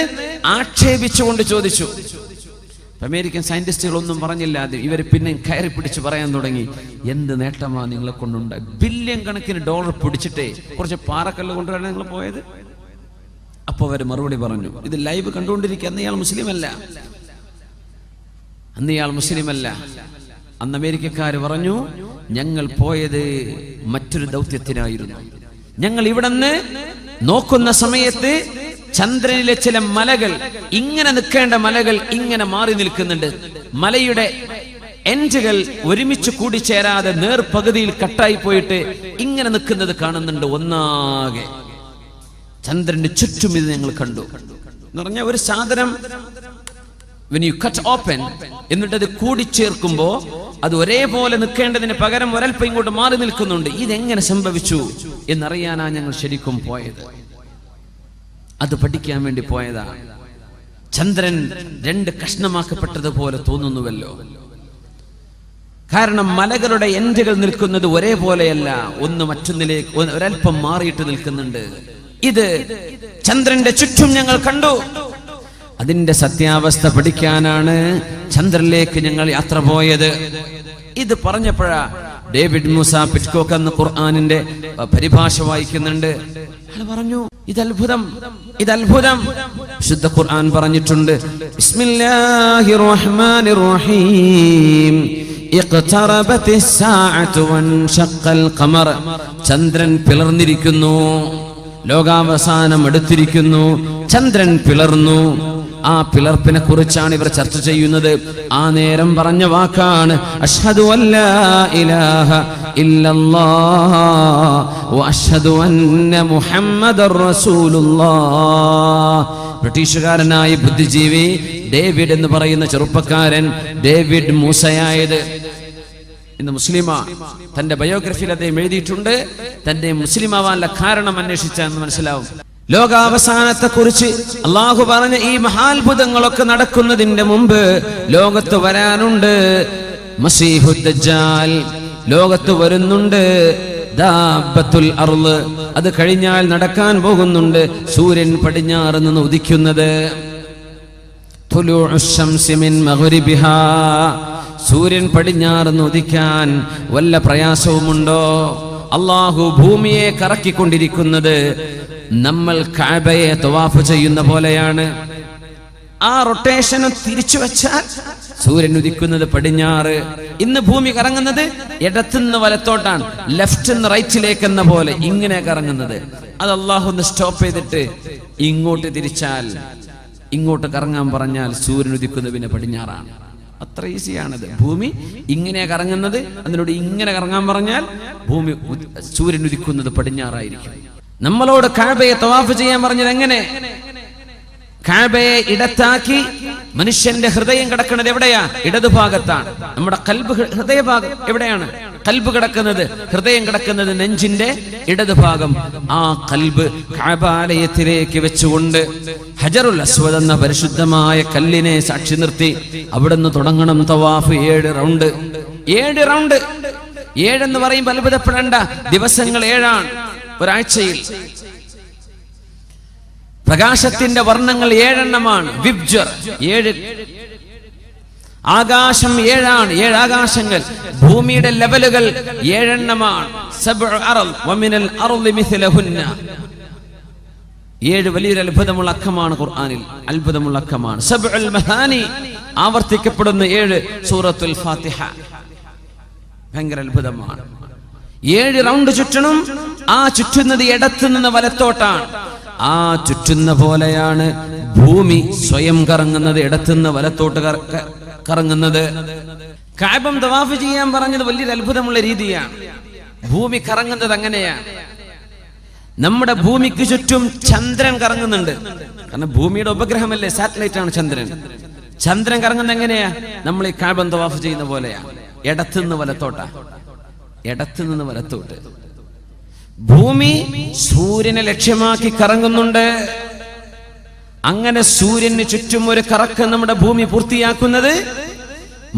ആക്ഷേപിച്ചുകൊണ്ട് ചോദിച്ചു. അമേരിക്കൻ സയന്റിസ്റ്റുകൾ ഒന്നും പറഞ്ഞില്ല. ഇവർ പിന്നെ കയറി പിടിച്ച് പറയാൻ തുടങ്ങി, എന്ത് നേട്ടമാണ് നിങ്ങളെ കൊണ്ടുണ്ടായി? ബില്യൺ കണക്കിന് ഡോളർ പിടിച്ചിട്ടേ കുറച്ച് പാറക്കല്ല് കൊണ്ടുവരാൻ നിങ്ങൾ പോയത്? അപ്പൊ അവർ മറുപടി പറഞ്ഞു, ഇത് ലൈവ് കണ്ടുകൊണ്ടിരിക്കുക. അന്ന് ഇയാൾ മുസ്ലിമല്ല. അന്ന് അമേരിക്കക്കാര് പറഞ്ഞു, ഞങ്ങൾ പോയത് മറ്റൊരു ദൗത്യത്തിനായിരുന്നു. ഞങ്ങൾ ഇവിടുന്ന് നോക്കുന്ന സമയത്ത് ചന്ദ്രനിലെ ചില മലകൾ, ഇങ്ങനെ നിൽക്കേണ്ട മലകൾ ഇങ്ങനെ മാറി നിൽക്കുന്നുണ്ട്. മലയുടെ എൻഡുകൾ ഒരുമിച്ച് കൂടിച്ചേരാതെ നേർപകുതിയിൽ കട്ടായി പോയിട്ട് ഇങ്ങനെ നിൽക്കുന്നത് കാണുന്നുണ്ട്. ഒന്നാകെ ചന്ദ്രന്റെ ചുറ്റും ഇത് ഞങ്ങൾ കണ്ടു എന്ന് പറഞ്ഞ ഒരു സാധനം when you cut open, എന്നിട്ട് അത് കൂടിച്ചേർക്കുമ്പോ അത് ഒരേപോലെ നിൽക്കേണ്ടതിന് പകരം ഒരൽപ്പം ഇങ്ങോട്ട് മാറി നിൽക്കുന്നുണ്ട്. ഇതെങ്ങനെ സംഭവിച്ചു എന്നറിയാനാ ഞങ്ങൾ ശരിക്കും പോയത്. അത് പഠിക്കാൻ വേണ്ടി പോയതാണ്. ചന്ദ്രൻ 2 കഷ്ണമാക്കപ്പെട്ടതുപോലെ തോന്നുന്നുവല്ലോ. കാരണം മലകളുടെ എൻഡുകൾ നിൽക്കുന്നത് ഒരേപോലെയല്ല, ഒന്ന് മറ്റൊന്നിലേക്ക് ഒരൽപ്പം മാറിയിട്ട് നിൽക്കുന്നുണ്ട്. ഇത് ചന്ദ്രന്റെ ചുറ്റും ഞങ്ങൾ കണ്ടു. അതിന്റെ സത്യാവസ്ഥ പഠിക്കാനാണ് ചന്ദ്രനിലേക്ക് ഞങ്ങൾ യാത്ര പോയത്. ഇത് പറഞ്ഞപ്പോഴാ ഡേവിഡ് മൂസ പിറ്റ്കോക്ക് എന്ന ഖുർആനിന്റെ പരിഭാഷ വായിക്കുന്നുണ്ട്. അയാൾ പറഞ്ഞു, ഇതത്ഭുതം. വിശുദ്ധ ഖുർആൻ പറഞ്ഞിട്ടുണ്ട്, ബിസ്മില്ലാഹിർ റഹ്മാനിർ റഹീം, ഇഖ്തറബത്തിസ് സാഅതു വൻശഖൽ ഖമർ, ചന്ദ്രൻ പിളർന്നിരിക്കുന്നു, ലോകാവസാനം അടുത്തിരിക്കുന്നു, ചന്ദ്രൻ പിളർന്നു. ആ പിളർപ്പിനെ കുറിച്ചാണ് ഇവർ ചർച്ച ചെയ്യുന്നത്. ആ നേരം പറഞ്ഞ വാക്കാണ് അഷ്ഹദു അല്ലാ ഇലാഹ ഇല്ലല്ലാഹ് വ അഷ്ഹദു അന്ന മുഹമ്മദർ റസൂലുള്ളാഹ്. ബ്രിട്ടീഷുകാരനായ ബുദ്ധിജീവി ഡേവിഡ് എന്ന് പറയുന്ന ചെറുപ്പക്കാരൻ ഡേവിഡ് മൂസയായത് ഇന്ന് മുസ്ലിമാ. തന്റെ ബയോഗ്രഫിയിൽ അദ്ദേഹം എഴുതിയിട്ടുണ്ട്. തന്റെ മുസ്ലിമാവാനുള്ള കാരണം അന്വേഷിച്ചാന്ന് മനസ്സിലാവും. ലോകാവസാനത്തെ കുറിച്ച് അള്ളാഹു പറഞ്ഞ ഈ മഹാത്ഭുതങ്ങളൊക്കെ നടക്കുന്നതിന്റെ മുമ്പ് ലോകത്ത് വരാനുണ്ട് മസീഹുദ് ദജ്ജാൽ, ലോകത്ത് വരുന്നുണ്ട് ദാബത്തുൽ അർള്, അത് കഴിഞ്ഞാൽ നടക്കാൻ പോകുന്നുണ്ട് സൂര്യൻ പടിഞ്ഞാറ് നിന്ന് ഉദിക്കുന്നത്. തുലൂഉ ശംസി മിൻ മഗ്രിബിഹാ, സൂര്യൻ പടിഞ്ഞാറ് നിന്ന് ഉദിക്കാൻ വല്ല പ്രയാസവുമുണ്ടോ? അല്ലാഹു ഭൂമിയെ കറക്കിക്കൊണ്ടിരിക്കുന്നത് നമ്മൾ കഅബയെ തവാഫ് ചെയ്യുന്ന പോലെയാണ്. ആ റൊട്ടേഷനും തിരിച്ചു വെച്ചാൽ സൂര്യൻ ഉദിക്കുന്നത് പടിഞ്ഞാറ്. ഇന്ന് ഭൂമി കറങ്ങുന്നത് ഇടത്തുനിന്ന് വലത്തോട്ടാണ്, ലെഫ്റ്റ് നിന്ന് റൈറ്റിലേക്ക് എന്ന പോലെ ഇങ്ങനെ കറങ്ങുന്നത്. അത് അള്ളാഹു ഒന്ന് സ്റ്റോപ്പ് ചെയ്തിട്ട് ഇങ്ങോട്ട് തിരിച്ചാൽ, ഇങ്ങോട്ട് കറങ്ങാൻ പറഞ്ഞാൽ സൂര്യൻ ഉദിക്കുന്നത് പിന്നെ പടിഞ്ഞാറാണ്. അത്ര ഈസിയാണത്. ഭൂമി ഇങ്ങനെ കറങ്ങുന്നത്, അതിനോട് ഇങ്ങനെ കറങ്ങാൻ പറഞ്ഞാൽ ഭൂമി സൂര്യൻ ഉദിക്കുന്നത് പടിഞ്ഞാറായിരിക്കും. നമ്മളോട് കഅബയെ തവാഫ് ചെയ്യാൻ പറഞ്ഞത് എങ്ങനെ? കഅബയെ ഇടത്താക്കി മനുഷ്യന്റെ ഹൃദയം കിടക്കുന്നത് എവിടെയാ? ഇടതുഭാഗത്താണ്. നമ്മുടെ കൽബ്, ഹൃദയഭാഗം എവിടെയാണ്? കൽബ് കിടക്കുന്നത്, ഹൃദയം കിടക്കുന്നത് നെഞ്ചിന്റെ ഇടതുഭാഗം. ആ കൽബ് കഅബാലയത്തിലേക്ക് വെച്ചുകൊണ്ട് ഹജറുൽ അസ്വദ് എന്ന പരിശുദ്ധമായ കല്ലിനെ സാക്ഷി നിർത്തി അവിടുന്ന് തുടങ്ങണം തവാഫ്. 7 റൗണ്ട്. 7 റൗണ്ട്. 7 എന്ന് പറയുമ്പോൾ അത്ഭുതപ്പെടേണ്ട, ദിവസങ്ങൾ 7ആണ് ഒരാഴ്ചയിൽ. പ്രകാശത്തിന്റെ വർണ്ണങ്ങൾ 7 എണ്ണമാണ്. വിബ്ജർ 7, ആകാശം 7ആണ്, 7 ആകാശങ്ങൾ. ഭൂമിയുടെ ലെവലുകൾ 7 എണ്ണമാണ്. 7 വലിയൊരു അത്ഭുതമുള്ള അക്കമാണ് ഖുർആനിൽ, അത്ഭുതമുള്ള അക്കമാണ്. സബ്ഉൽ മഹാനി ആവർത്തിക്കപ്പെടുന്ന 7 സൂറത്തുൽ ഫാത്തിഹ. ഭയങ്കര അത്ഭുതമാണ്. 7 റൗണ്ട് ചുറ്റണം. ആ ചുറ്റുന്നത് ഇടത്തു നിന്ന് വലത്തോട്ടാണ്. ആ ചുറ്റുന്ന പോലെയാണ് ഭൂമി സ്വയം കറങ്ങുന്നത്, ഇടത്തുനിന്ന് വലത്തോട്ട് കറങ്ങുന്നത്. കഅബം തവാഫ് ചെയ്യാൻ പറഞ്ഞത് വലിയൊരു അത്ഭുതമുള്ള രീതിയാണ്. ഭൂമി കറങ്ങുന്നത് അങ്ങനെയാണ്. നമ്മുടെ ഭൂമിക്ക് ചുറ്റും ചന്ദ്രൻ കറങ്ങുന്നുണ്ട്. കാരണം ഭൂമിയുടെ ഉപഗ്രഹമല്ലേ, സാറ്റലൈറ്റ് ആണ് ചന്ദ്രൻ. ചന്ദ്രൻ കറങ്ങുന്നത് എങ്ങനെയാ? നമ്മൾ ഈ കഅബം തവാഫ് ചെയ്യുന്ന പോലെയാണ്. ഇടത്തുനിന്ന് വലത്തോട്ടാ, ഇടത്തുനിന്ന് വലത്തോട്ട്. ഭൂമി സൂര്യനെ ലക്ഷ്യമാക്കി കറങ്ങുന്നുണ്ട്. അങ്ങനെ സൂര്യന് ചുറ്റും ഒരു കറക്കം നമ്മുടെ ഭൂമി പൂർത്തിയാക്കുന്നത്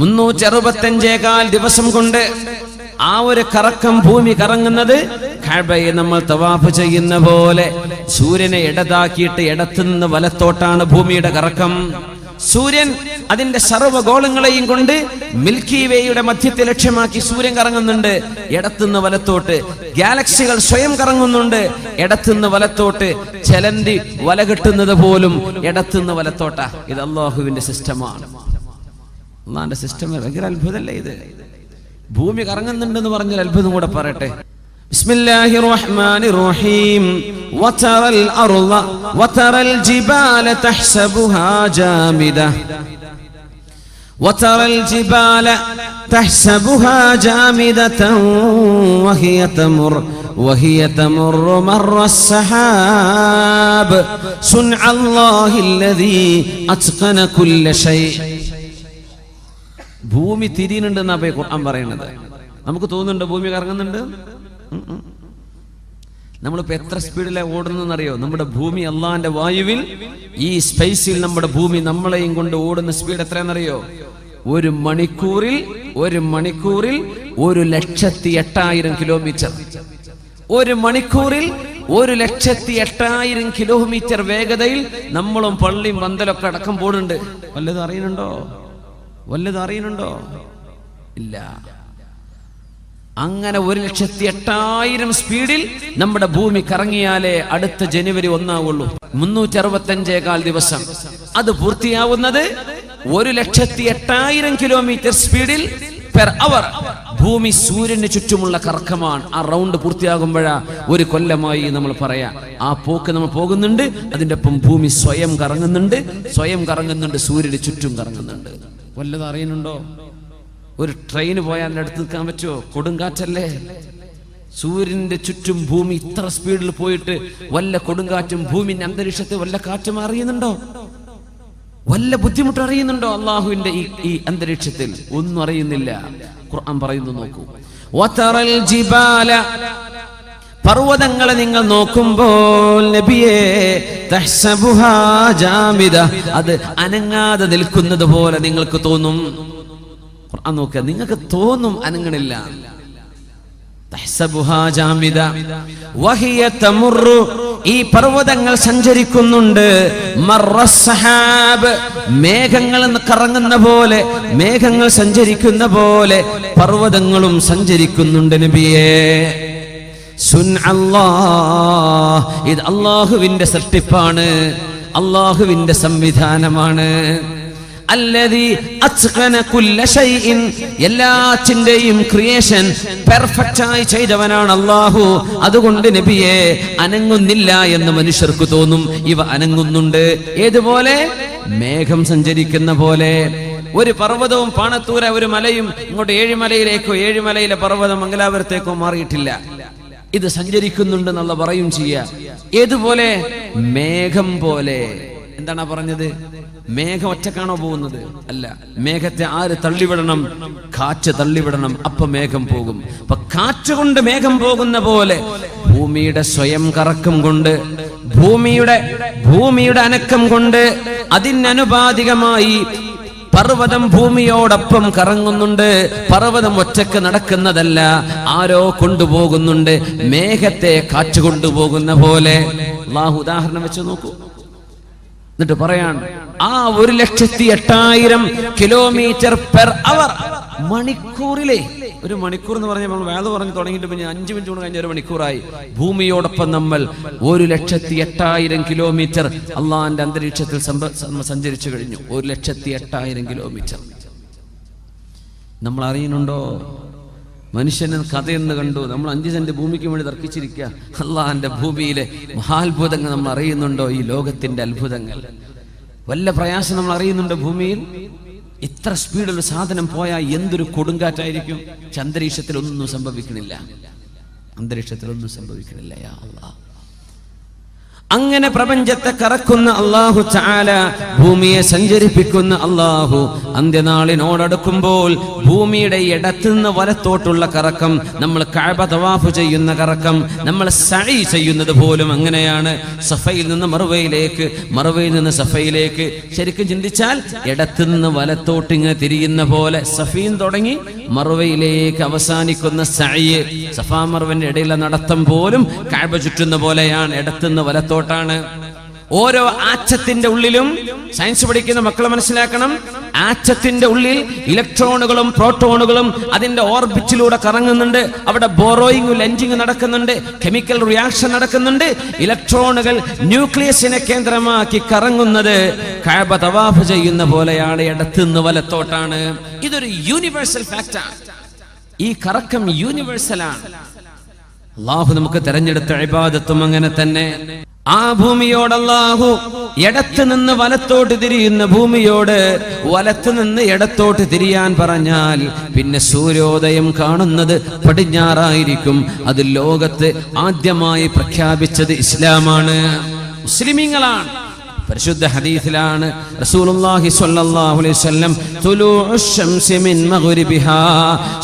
365 ദിവസം കൊണ്ട്. ആ ഒരു കറക്കം ഭൂമി കറങ്ങുന്നത് കഅബയെ നമ്മൾ തവാഫ് ചെയ്യുന്ന പോലെ സൂര്യനെ ഇടതാക്കിയിട്ട് ഇടത്തുനിന്ന് വലത്തോട്ടാണ് ഭൂമിയുടെ കറക്കം. സൂര്യൻ അതിന്റെ സർവ്വഗോളങ്ങളെയും കൊണ്ട് മിൽക്കി വേയുടെ മധ്യത്തെ ലക്ഷ്യമാക്കി സൂര്യൻ കറങ്ങുന്നുണ്ട്, ഇടത്തുനിന്ന് വലത്തോട്ട്. ഗാലക്സികൾ സ്വയം കറങ്ങുന്നുണ്ട്, ഇടത്തുനിന്ന് വലത്തോട്ട്. ചെലന്തി വല കെട്ടുന്നത് പോലും ഇടത്തുനിന്ന് വലത്തോട്ടാ. ഇത് അല്ലാഹുവിന്റെ സിസ്റ്റമാണ്. അല്ലാഹുവിന്റെ സിസ്റ്റം ഭയങ്കര അത്ഭുതമല്ലേ ഇത്? ഭൂമി കറങ്ങുന്നുണ്ടെന്ന് പറഞ്ഞൊരു അത്ഭുതം കൂടെ പറയട്ടെ. ബിസ്മില്ലാഹിർ റഹ്മാനിർ റഹീം. വതറൽ അർള വതറൽ ജിബാല തഹ്സബുഹാ ജാമിദ വതറൽ ജിബാല തഹ്സബുഹാ ജാമിദതൻ വഹിയ തമുർ മർറസ് സഹാബ് സുൻഅല്ലാഹില്ലദീ അത്ഖന കുല്ല ഷൈ. ഭൂമി തിരിയുന്നുണ്ടെന്നാ ഖുർആൻ പറയുന്നത്. നമുക്ക് തോന്നുന്നുണ്ട് ഭൂമി കറങ്ങുന്നുണ്ട്? നമ്മളിപ്പോ എത്ര സ്പീഡിലാണ് ഓടുന്നറിയോ? നമ്മുടെ ഭൂമി അള്ളാന്റെ വായുവിൽ, ഈ സ്പേസിൽ നമ്മുടെ ഭൂമി നമ്മളെയും കൊണ്ട് ഓടുന്ന സ്പീഡ് എത്രയാണെന്നറിയോ? 1 മണിക്കൂറിൽ 1,08,000 കിലോമീറ്റർ. 1 മണിക്കൂറിൽ 1,08,000 കിലോമീറ്റർ വേഗതയിൽ നമ്മളും പള്ളിയും പന്തലൊക്കെ അടക്കം പോകുന്നുണ്ട്. വല്ലതും അറിയുന്നുണ്ടോ? ഇല്ല. അങ്ങനെ 1,08,000 സ്പീഡിൽ നമ്മുടെ ഭൂമി കറങ്ങിയാലേ അടുത്ത ജനുവരി 1 ആവുള്ളൂ. 365 ദിവസം. അത് പൂർത്തിയാവുന്നത് 1,08,000 കിലോമീറ്റർ സ്പീഡിൽ പെർ അവർ. ഭൂമി സൂര്യന് ചുറ്റുമുള്ള കറക്കമാണ്. ആ റൗണ്ട് പൂർത്തിയാകുമ്പോഴാ 1 കൊല്ലമായി നമ്മൾ പറയാ. ആ പോക്ക് നമ്മൾ പോകുന്നുണ്ട്. അതിന്റെ ഒപ്പം ഭൂമി സ്വയം കറങ്ങുന്നുണ്ട്, സൂര്യന് ചുറ്റും കറങ്ങുന്നുണ്ട്. വല്ലതും അറിയുന്നുണ്ടോ? ഒരു ട്രെയിൻ പോയാൽ അടുത്ത് നിൽക്കാൻ പറ്റുമോ? കൊടുങ്കാറ്റല്ലേ. സൂര്യന്റെ ചുറ്റും ഭൂമി ഇത്ര സ്പീഡിൽ പോയിട്ട് വല്ല കൊടുങ്കാറ്റും ഭൂമിന്റെ അന്തരീക്ഷത്തിൽ വല്ല കാറ്റും അറിയുന്നുണ്ടോ? വല്ല ബുദ്ധിമുട്ട് അറിയുന്നുണ്ടോ? അള്ളാഹുവിന്റെ ഈ അന്തരീക്ഷത്തിൽ ഒന്നും അറിയുന്നില്ല. ഖുർആൻ പറയുന്നു, നോക്കൂ. വതറൽ ജിബാല, പർവ്വതങ്ങളെ നിങ്ങൾ നോക്കുമ്പോൾ നബിയേ, തഹ്സബുഹാ ജാമിദ, അത് അനങ്ങാതെ നിൽക്കുന്നത് പോലെ നിങ്ങൾക്ക് തോന്നും. ഖുർആൻ നോക്കുക, നിങ്ങൾക്ക് തോന്നും അനങ്ങണില്ല. തഹ്സബുഹാ ജാമിദ വഹിയ തമുറു, ഈ പർവ്വതങ്ങൾ സഞ്ചരിക്കുന്നുണ്ട്, മർറസ്സഹാബ്, മേഘങ്ങൾ കറങ്ങുന്ന പോലെ, മേഘങ്ങൾ സഞ്ചരിക്കുന്ന പോലെ പർവ്വതങ്ങളും സഞ്ചരിക്കുന്നുണ്ട് നബിയേ. സുൻഅല്ലാഹ്, ഇത് അല്ലാഹുവിന്റെ സൃഷ്ടിപ്പാണ്, അല്ലാഹുവിന്റെ സംവിധാനമാണ്. അല്ലദീ അത്ഖന കുല്ല ഷൈഇൻ, എല്ലാറ്റിന്റെയും ക്രിയേഷൻ പെർഫെക്റ്റ് ആയി ചെയ്തവനാണ് അല്ലാഹു. അതുകൊണ്ട് നബിയെ അനങ്ങുന്നില്ല എന്ന് മനുഷ്യർക്ക് തോന്നും, ഇവ അനങ്ങുന്നുണ്ട്. ഏതുപോലെ? മേഘം സഞ്ചരിക്കുന്ന പോലെ. ഒരു പർവ്വതവും പാണത്തൂര ഒരു മലയും ഇങ്ങോട്ട് ഏഴിമലയിലേക്കോ ഏഴിമലയിലെ പർവ്വതം മംഗലാപുരത്തേക്കോ മാറിയിട്ടില്ല. ഇത് സഞ്ചരിക്കുന്നുണ്ടെന്നുള്ള പറയും ചെയ്യുക. ഏതുപോലെ? മേഘം പോലെ. എന്താണ് പറഞ്ഞത്? മേഘം ഒറ്റക്കാണോ പോകുന്നത്? അല്ല, മേഘത്തെ ആര് തള്ളിവിടണം? കാറ്റ് തള്ളിവിടണം, അപ്പൊ മേഘം പോകും. അപ്പൊ കാറ്റ് കൊണ്ട് മേഘം പോകുന്ന പോലെ ഭൂമിയുടെ സ്വയം കറക്കം കൊണ്ട്, ഭൂമിയുടെ അനക്കം കൊണ്ട് അതിനനുപാതികമായി പർവ്വതം ഭൂമിയോടൊപ്പം കറങ്ങുന്നുണ്ട്. പർവ്വതം ഒറ്റക്ക് നടക്കുന്നതല്ല, ആരോ കൊണ്ടുപോകുന്നുണ്ട്. മേഘത്തെ കാറ്റ് കൊണ്ടുപോകുന്ന പോലെ. അല്ലാഹു ഉദാഹരണം വെച്ച് നോക്കൂ. എന്നിട്ട് പറയാൻ, ആ 1,08,000 കിലോമീറ്റർ പെർ അവർ, മണിക്കൂറിലെ, ഒരു മണിക്കൂർ എന്ന് പറഞ്ഞാൽ നമ്മൾ വേദ പറഞ്ഞു തുടങ്ങിയിട്ട് പിന്നെ 5 മിനിറ്റ് കൊണ്ട് കഴിഞ്ഞ 1 മണിക്കൂറായി. ഭൂമിയോടൊപ്പം നമ്മൾ 1,08,000 കിലോമീറ്റർ അള്ളാന്റെ അന്തരീക്ഷത്തിൽ സഞ്ചരിച്ചു കഴിഞ്ഞു. 1,08,000 കിലോമീറ്റർ. നമ്മൾ അറിയുന്നുണ്ടോ? മനുഷ്യന് കഥയെന്ന് കണ്ടു, നമ്മൾ 5 സെന്റ് ഭൂമിക്ക് വേണ്ടി തർക്കിച്ചിരിക്കുക. അള്ളാന്റെ ഭൂമിയിലെ മഹാത്ഭുതങ്ങൾ നമ്മൾ അറിയുന്നുണ്ടോ? ഈ ലോകത്തിന്റെ അത്ഭുതങ്ങൾ. വല്ല പ്രയാസം നമ്മൾ അറിയുന്നുണ്ടോ? ഭൂമിയിൽ ഇത്ര സ്പീഡിൽ സാധനം പോയാൽ എന്തൊരു കൊടുങ്കാറ്റായിരിക്കും. പക്ഷെ അന്തരീക്ഷത്തിലൊന്നും സംഭവിക്കണില്ല, അന്തരീക്ഷത്തിലൊന്നും സംഭവിക്കണില്ല. യാ അല്ലാഹ്, അങ്ങനെ പ്രപഞ്ചത്തെ കറക്കുന്ന അല്ലാഹു തആല, ഭൂമിയെ സഞ്ചരിപ്പിക്കുന്ന അല്ലാഹു, അന്ത്യനാളിനോടടുക്കുമ്പോൾ ഭൂമിയുടെ ഇടത്തുനിന്ന് വലത്തോട്ടുള്ള കറക്കം, നമ്മൾ കഅബ തവാഫ് ചെയ്യുന്ന കറക്കം, നമ്മൾ സഈ ചെയ്യുന്നത് പോലും അങ്ങനെയാണ്. സഫയിൽ നിന്ന് മർവയിലേക്ക്, മർവയിൽ നിന്ന് സഫയിലേക്ക്. ശരിക്കും ചിന്തിച്ചാൽ ഇടത്തുനിന്ന് വലത്തോട്ട് ഇങ്ങനെ തിരിയുന്ന പോലെ സഫീൻ തുടങ്ങി മർവയിലേക്ക് അവസാനിക്കുന്ന സഈ, സഫാ മർവന്റെ ഇടയിലെ നടത്തം പോലും കഅബ ചുറ്റുന്ന പോലെയാണ്. ഇടത്തുനിന്ന് വലത്തോട്ടാണ്. ഓരോ ആറ്റത്തിന്റെ ഉള്ളിലും, സയൻസ് പഠിക്കുന്ന മക്കൾ മനസ്സിലാക്കണം, ആറ്റത്തിന്റെ ഉള്ളിൽ ഇലക്ട്രോണുകളും പ്രോട്ടോണുകളും അതിന്റെ ഓർബിറ്റിലൂടെ കറങ്ങുന്നുണ്ട്. അവിടെ ബോറോയിങ് ലെൻഡിങ് നടക്കുന്നുണ്ട്, കെമിക്കൽ റിയാക്ഷൻ നടക്കുന്നുണ്ട്. ഇലക്ട്രോണുകൾ ന്യൂക്ലിയസിനെ കേന്ദ്രമാക്കി കറങ്ങുന്നത് കഅബ തവാഫ് ചെയ്യുന്ന പോലെയാണ്, ഇടത്തുനിന്ന് വലത്തോട്ടാണ്. ഇതൊരു യൂണിവേഴ്സൽ ഫാക്റ്റാണ്. ഈ കറക്കം യൂണിവേഴ്സലാണ്. അല്ലാഹു നമുക്ക് തെരഞ്ഞെടുത്ത ഇബാദത്തും അങ്ങനെ തന്നെ. ആ ഭൂമിയോട് അല്ലാഹു, ഇടത്ത് നിന്ന് വലത്തോട്ട് തിരിയുന്ന ഭൂമിയോട് വലത്ത് നിന്ന് ഇടത്തോട്ട് തിരിയാൻ പറഞ്ഞാൽ പിന്നെ സൂര്യോദയം കാണുന്നത് പടിഞ്ഞാറായിരിക്കും. അത് ലോകത്ത് ആദ്യമായി പ്രഖ്യാപിച്ചത് ഇസ്ലാമാണ്, മുസ്ലിമീങ്ങളാണ്. പരിശുദ്ധ ഹദീസിലാണ് റസൂലുള്ളാഹി സ്വല്ലല്ലാഹു അലൈഹി വസല്ലം, തുലൂഉശ് ശംസി മിൻ മഗ്രിബിഹാ,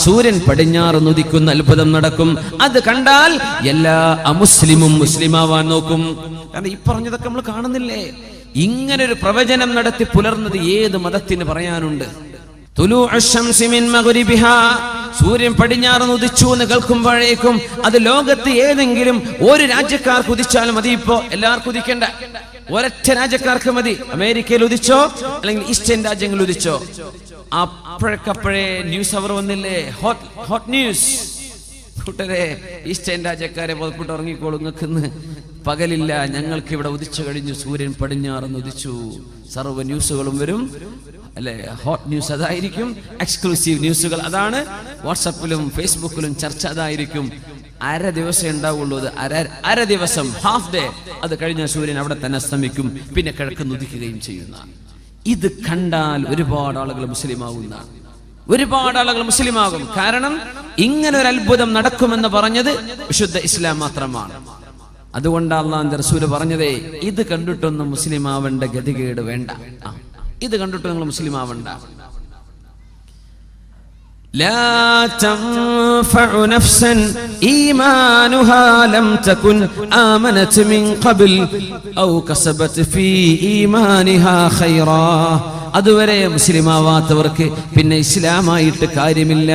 സൂര്യൻ പടിഞ്ഞാറ് ഉദിക്കുന്ന അത്ഭുതം നടക്കും. അത് കണ്ടാൽ എല്ലാ അമുസ്ലിമും മുസ്ലിമാവാൻ നോക്കും. കാരണം ഈ പറഞ്ഞതൊക്കെ നമ്മൾ കാണുന്നില്ലേ? ഇങ്ങനെ ഒരു പ്രവചനം നടത്തി പുലർന്നത് ഏത് മതത്തിന് പറയാനുണ്ട്? തുലൂഉശ് ശംസി മിൻ മഗ്രിബിഹാ, സൂര്യൻ പടിഞ്ഞാറ് ഉദിച്ചു എന്ന് കേൾക്കുമ്പോഴേക്കും അത് ലോകത്ത് ഏതെങ്കിലും ഒരു രാജ്യക്കാർക്ക് ഉദിച്ചാലും മതി. ഇപ്പോ എല്ലാവർക്കും ഉദിക്കണ്ട, ഒരൊറ്റ രാജ്യക്കാർക്ക് മതി. അമേരിക്കയിൽ ഉദിച്ചോ അല്ലെങ്കിൽ ഈസ്റ്റേൺ രാജ്യങ്ങളിൽ ഉദിച്ചോ, അപ്പോഴേക്കപ്പോഴേ ന്യൂസ് അവർ വന്നില്ലേ, ഹോട്ട് ന്യൂസ്. കൂട്ടരെ, ഈസ്റ്റേൺ രാജ്യക്കാരെ പുറപ്പെട്ട് ഇറങ്ങിക്കോളൂ, നിങ്ങൾക്കിന്ന് പകലില്ല, ഞങ്ങൾക്ക് ഇവിടെ ഉദിച്ചു കഴിഞ്ഞു, സൂര്യൻ പടിഞ്ഞാറെന്ന് ഉദിച്ചു. സർവ്വ ന്യൂസുകളും വരും അല്ലെ, ഹോട്ട് ന്യൂസ് അതായിരിക്കും. എക്സ്ക്ലൂസീവ് ന്യൂസുകൾ അതാണ്. വാട്സപ്പിലും ഫേസ്ബുക്കിലും ചർച്ച അതായിരിക്കും. അര ദിവസം ഉണ്ടാവുള്ളൂ, അത് അര ദിവസം, ഹാഫ് ഡേ. അത് കഴിഞ്ഞ സൂര്യൻ അവിടെ തന്നെ അസ്തമിക്കും, പിന്നെ കിഴക്ക് ഉദിക്കുകയും ചെയ്യുന്ന. ഇത് കണ്ടാൽ ഒരുപാട് ആളുകൾ മുസ്ലിമാവുന്നതാണ്, ഒരുപാട് ആളുകൾ മുസ്ലിമാകും. കാരണം ഇങ്ങനെ ഒരു അത്ഭുതം നടക്കുമെന്ന് പറഞ്ഞത് വിശുദ്ധ ഇസ്ലാം മാത്രമാണ്. അതുകൊണ്ട് അല്ലാഹുവിന്റെ റസൂൽ പറഞ്ഞതേ, ഇത് കണ്ടിട്ടൊന്നും മുസ്ലിം ആവേണ്ട ഗതികേട് വേണ്ട. ഇത് കണ്ടിട്ട് നിങ്ങൾ മുസ്ലിം ആവണ്ട. لا تنفع نفسا إيمانها لم تكن آمنت من قبل أو كسبت في إيمانها خيرا. അതുവരെ മുസ്ലിമാവാത്തവർക്ക് പിന്നെ ഇസ്ലാമായിട്ട് കാര്യമില്ല.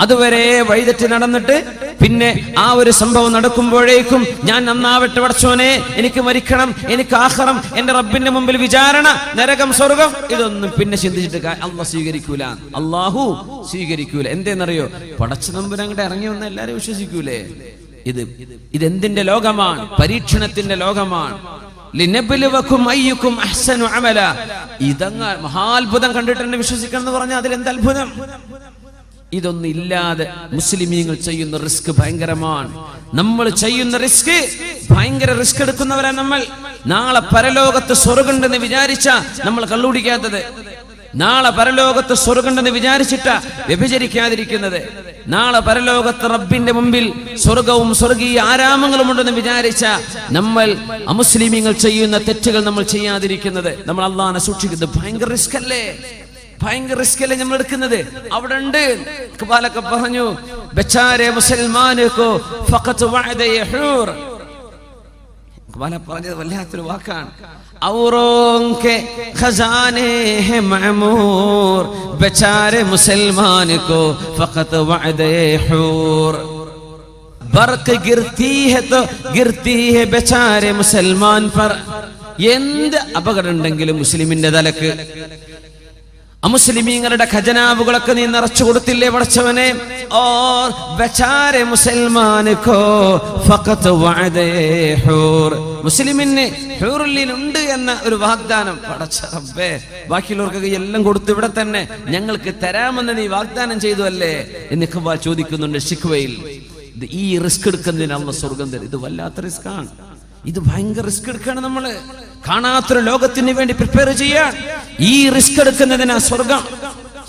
അതുവരെ വഴിതെറ്റി നടന്നിട്ട് പിന്നെ ആ ഒരു സംഭവം നടക്കുമ്പോഴേക്കും ഞാൻ നന്നാവട്ടെ പടച്ചോനെ, എനിക്ക് മരിക്കണം, എനിക്ക് ആഖിറം, എന്റെ റബ്ബിന്റെ മുമ്പിൽ വിചാരണ, നരകം, സ്വർഗം, ഇതൊന്നും പിന്നെ ചിന്തിച്ചിട്ട് അള്ളാഹു സ്വീകരിക്കൂല. അള്ളാഹു സ്വീകരിക്കൂല. എന്തേന്നറിയോ? പടച്ച തമ്പുരാൻ അങ്ങോട്ട് ഇറങ്ങി വന്ന എല്ലാരും വിശ്വസിക്കൂലേ? ഇതെന്തിന്റെ ലോകമാണ്? പരീക്ഷണത്തിന്റെ ലോകമാണ്. ലിനബ്ലുവകും അയ്യുക്കും അഹ്സനു അമല. ഇതങ്ങ് മഹാത്ഭുതം കണ്ടിട്ട് വിശ്വസിക്കണം എന്ന് പറഞ്ഞാൽ അതിലെന്ത് അത്ഭുതം? ഇതൊന്നും ഇല്ലാതെ മുസ്ലിമീങ്ങൾ ചെയ്യുന്ന റിസ്ക് ഭയങ്കരമാണ്. നമ്മൾ ചെയ്യുന്ന റിസ്ക് ഭയങ്കര റിസ്ക് എടുക്കുന്നവരാണ് നമ്മൾ. നാളെ പരലോകത്ത് സ്വർഗ്ഗമുണ്ടെന്ന് വിചാരിച്ച നമ്മൾ കള്ളുടിക്കാത്തത്, നാളെ പരലോകത്ത് സ്വർഗ്ഗമുണ്ടെന്ന് വിചാരിച്ചിട്ടാ വ്യഭിചരിക്കാതിരിക്കുന്നത്, നാളെ പരലോകത്ത് റബ്ബിന്റെ മുമ്പിൽ സ്വർഗവും സ്വർഗീയ ആരാമങ്ങളും ഉണ്ടെന്ന് വിചാരിച്ച നമ്മൾ അമുസ്ലിമീങ്ങൾ ചെയ്യുന്ന തെറ്റുകൾ നമ്മൾ ചെയ്യാതിരിക്കുന്നത്, നമ്മൾ അള്ളാഹനെ സൂക്ഷിക്കുന്നത് ഭയങ്കര റിസ്ക് അല്ലേ? ഭയങ്കര റിസ്ക് അല്ലേ നമ്മൾ എടുക്കുന്നത്? അവിടെ ഉണ്ട് ഇഖ്ബാലൊക്കെ പറഞ്ഞു, ബച്ചാരെ മുസൽമാനോ ഫഖത്ത് വഅദ യഹൂർ. ഇഖ്ബാല പറഞ്ഞത് വല്ലാത്തൊരു വാക്കാണ്. औरों के खजाने हैं मामूर, बेचारे मुसलमान को फकत वअदे हूर. बरक गिरती है तो गिरती है बेचारे मुसलमान पर. എന്ത് അപകടം ഉണ്ടെങ്കിലും മുസ്ലിമിന്റെ തലക്ക്, അമുസ്ലിമീങ്ങളുടെ ഖജനാവുകളൊക്കെ നീ നിറച്ചു കൊടുത്തില്ലേ പടച്ചവനെ? ഓർ ബച്ചാരെ മുസൽമാനോ ഫഖത്ത് വഅദ ഹൂർ. മുസ്ലിമിന് ഹൂറുൽ ഉണ്ട് എന്ന ഒരു വാഗ്ദാനം പടച്ച റബ്ബേ, ബാക്കിയുള്ളവർക്കൊക്കെ എല്ലാം കൊടുത്തു, ഇവിടെ തന്നെ ഞങ്ങൾക്ക് തരാമെന്ന് നീ വാഗ്ദാനം ചെയ്തു അല്ലേ എന്ന് ഇഖ്ബാൽ ചോദിക്കുന്നുണ്ട് ശിഖ്വയിൽ. ഈ റിസ്ക് എടുക്കുന്നതിന് അല്ലാഹു സ്വർഗ്ഗം തരും. ഇത് വല്ലാത്ത റിസ്കാണ്. ഇത് ഭയങ്കര റിസ്ക് എടുക്കാണ്. നമ്മള് കാണാത്തൊരു ലോകത്തിന് വേണ്ടി പ്രിപ്പയർ ചെയ്യാൻ ഈ റിസ്ക് എടുക്കുന്നതിനാ സ്വർഗം.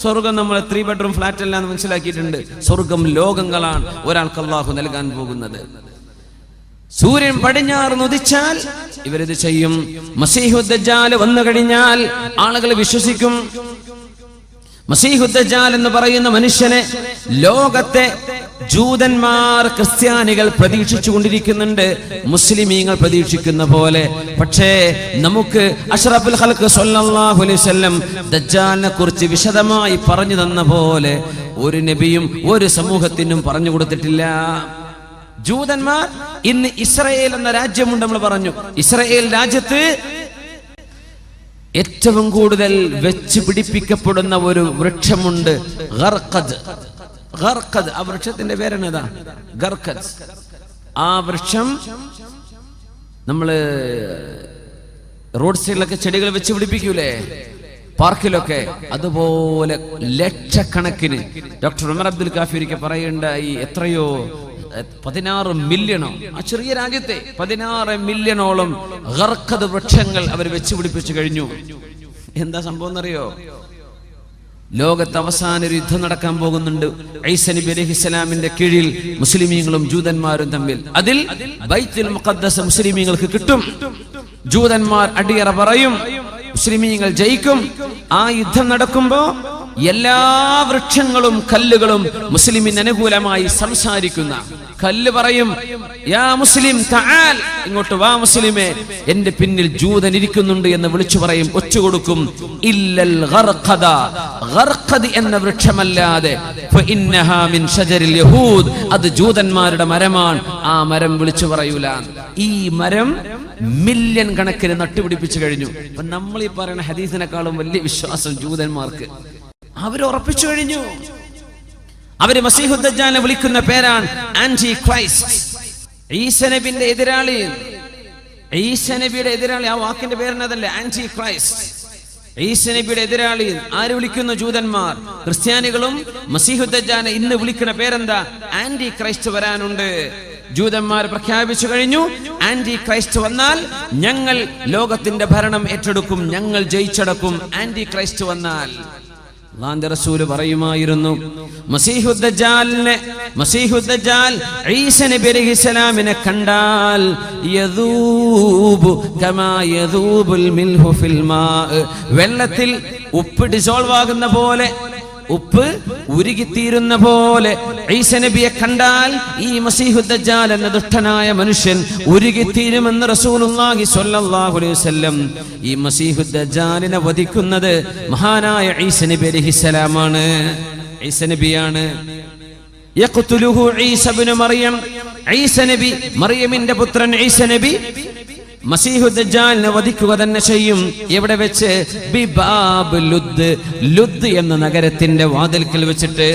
സ്വർഗം നമ്മൾ 3 ബെഡ്റൂം ഫ്ലാറ്റ് അല്ല എന്ന് മനസ്സിലാക്കിയിട്ടുണ്ട്. സ്വർഗം ലോകങ്ങളാണ് ഒരാൾക്ക് അല്ലാഹു നൽകാൻ പോകുന്നത്. സൂര്യൻ പടിഞ്ഞാറ് ഉദിച്ചാൽ ഇവരിത് ചെയ്യും. മസീഹു ദജ്ജാൽ വന്നു കഴിഞ്ഞാൽ ആളുകൾ വിശ്വസിക്കും. മസീഹു ദജ്ജാൽ എന്ന് പറയുന്ന മനുഷ്യനെ ലോകത്തെ ജൂതന്മാർ, ക്രിസ്ത്യാനികൾ പ്രതീക്ഷിച്ചു കൊണ്ടിരിക്കുന്നുണ്ട്, മുസ്ലിമീങ്ങൾ പ്രതീക്ഷിക്കുന്ന പോലെ. പക്ഷേ നമുക്ക് അഷ്റഫുൽ ഖൽഖ് സ്വല്ലല്ലാഹു അലൈഹി വസല്ലം ദജ്ജാലിനെ കുറിച്ച് വിശദമായി പറഞ്ഞു തന്ന പോലെ ഒരു നബിയും ഒരു സമൂഹത്തിനും പറഞ്ഞു കൊടുത്തിട്ടില്ല. ജൂതന്മാർ ഇന്ന് ഇസ്രായേൽ എന്ന രാജ്യമുണ്ട്. നമ്മൾ പറഞ്ഞു, ഇസ്രായേൽ രാജ്യത്ത് ഏറ്റവും കൂടുതൽ വെച്ച് പിടിപ്പിക്കപ്പെടുന്ന ഒരു വൃക്ഷമുണ്ട്, ഗർഖദ്. ഗർഖദ്, ആ വൃക്ഷത്തിന്റെ പേരെന്നതാ? ഗർഖദ്. ആ വൃക്ഷം നമ്മള് റോഡ് സൈഡിലൊക്കെ ചെടികൾ വെച്ച് പിടിപ്പിക്കൂലേ, പാർക്കിലൊക്കെ, അതുപോലെ ലക്ഷക്കണക്കിന്. ഡോക്ടർ ഉമർ അബ്ദുൽ കാഫി ഒരിക്കൽ പറയുണ്ടായി, എത്രയോ 16 മില്യണോ, ആ ചെറിയ രാജ്യത്തെ 16 മില്യണോളം ഗർഖദ് വൃക്ഷങ്ങൾ അവർ വെച്ച് പിടിപ്പിച്ചു കഴിഞ്ഞു. എന്താ സംഭവം എന്നറിയോ? ലോകത്ത് അവസാന ഒരു യുദ്ധം നടക്കാൻ പോകുന്നുണ്ട് ഈസാ നബി അലൈഹിസ്സലാമിന്റെ കീഴിൽ മുസ്ലിമീങ്ങളും ജൂതന്മാരും തമ്മിൽ. അതിൽ ബൈത്തുൽ മുഖദ്ദസ് മുസ്ലിമീങ്ങൾക്ക് കിട്ടും. ജൂതന്മാർ അടിയറ പറയും, മുസ്ലിമീങ്ങൾ ജയിക്കും. ആ യുദ്ധം നടക്കുമ്പോ എല്ലാ വൃക്ഷങ്ങളും കല്ലുകളും മുസ്ലിമിന് അനുകൂലമായി സംസാരിക്കുന്ന കല്ല് പറയും, യാ മുസ്ലിം തആൽ, ഇങ്ങോട്ട് വാ മുസ്ലിമേ, എന്റെ പിന്നിൽ ജൂതൻ ഇരിക്കുന്നുണ്ട് എന്ന് വിളിച്ചു പറയും, ഒച്ചു കൊടുക്കും. ഇല്ലൽ ഗർഖദ, ഗർഖദ് എന്ന വൃക്ഷമല്ലാതെ, ഫഇന്നഹാ മിൻ ഷജരിൽ യഹൂദ്, അത് ജൂതന്മാരുടെ മരമാണ്, ആ മരം വിളിച്ചു പറയൂല. ഈ മരം മില്യൺ കണക്കിന് നട്ടുപിടിപ്പിച്ചു കഴിഞ്ഞു. അപ്പൊ നമ്മൾ ഈ പറയുന്ന ഹദീസിനെക്കാളും വലിയ വിശ്വാസം ജൂതന്മാർക്ക്. അവർ ഉറപ്പിച്ചു കഴിഞ്ഞു. അവര് മസീഹു ദജ്ജാലിനെ വിളിക്കുന്ന പേരാണ് ആന്റി ക്രൈസ്റ്റ്. ഈസാ നബിയുടെ എതിരാളി, ഈസാ നബിയുടെ എതിരാളി, ആ വാക്കിന്റെ പേരെന്നതല്ലേ? Anti Christ. ഈസാ നബിയുടെ എതിരാളി ആര് വിളിക്കുന്നു? ജൂതന്മാർ. ക്രിസ്ത്യാനികളും മസീഹു ദജ്ജാലിനെ ഇന്ന് വിളിക്കുന്ന പേരെന്താ? ആന്റി ക്രൈസ്റ്റ് വരാനുണ്ട്. ജൂതന്മാർ പ്രഖ്യാപിച്ചു കഴിഞ്ഞു, ആന്റി ക്രൈസ്റ്റ് വന്നാൽ ഞങ്ങൾ ലോകത്തിന്റെ ഭരണം ഏറ്റെടുക്കും, ഞങ്ങൾ ജയിച്ചടക്കും. ആന്റി ക്രൈസ്റ്റ് വന്നാൽ അല്ലാഹുവിന്റെ റസൂൽ പറയുമായിരുന്നു, മസീഹു ദജ്ജാൽ ഈസാ നബി അലൈഹിസ്സലാമിനെ കണ്ടാൽ യദൂബു കമാ യദൂബുൽ മിൽഹു ഫിൽ മാ, വെള്ളത്തിൽ ഉപ്പ് ഡിസോൾവ് ആകുന്ന പോലെ, ഉപ്പ് ഉരുകിത്തീരുന്ന പോലെ ഈസാ നബിയെ കണ്ടാൽ ഈ മസീഹു ദജ്ജാൽ എന്ന ദുഷ്ടനായ മനുഷ്യൻ ഉരുകിത്തീരുമെന്ന് റസൂലുള്ളാഹി സ്വല്ലല്ലാഹു അലൈഹി വസല്ലം. ഈ മസീഹു ദജ്ജാലിനെ വധിക്കുന്നത് മഹാനായ ഈസാ നബി അലൈഹിസ്സലാമാണ്. ഈസാ നബിയാണ്. യഖ്തുലുഹു ഈസ ഇബ്നു മറിയം, ഈസ നബി, മറിയമിന്റെ പുത്രൻ ഈസ നബി മസീഹു ദജ്ജാലിനെ വധിക്കുക തന്നെ ചെയ്യും. എവിടെ വെച്ച്? ബിബാബ് ലുദ്, ലുദ് എന്ന നഗരത്തിന്റെ വാതിൽക്കൽ വെച്ചിട്ട്.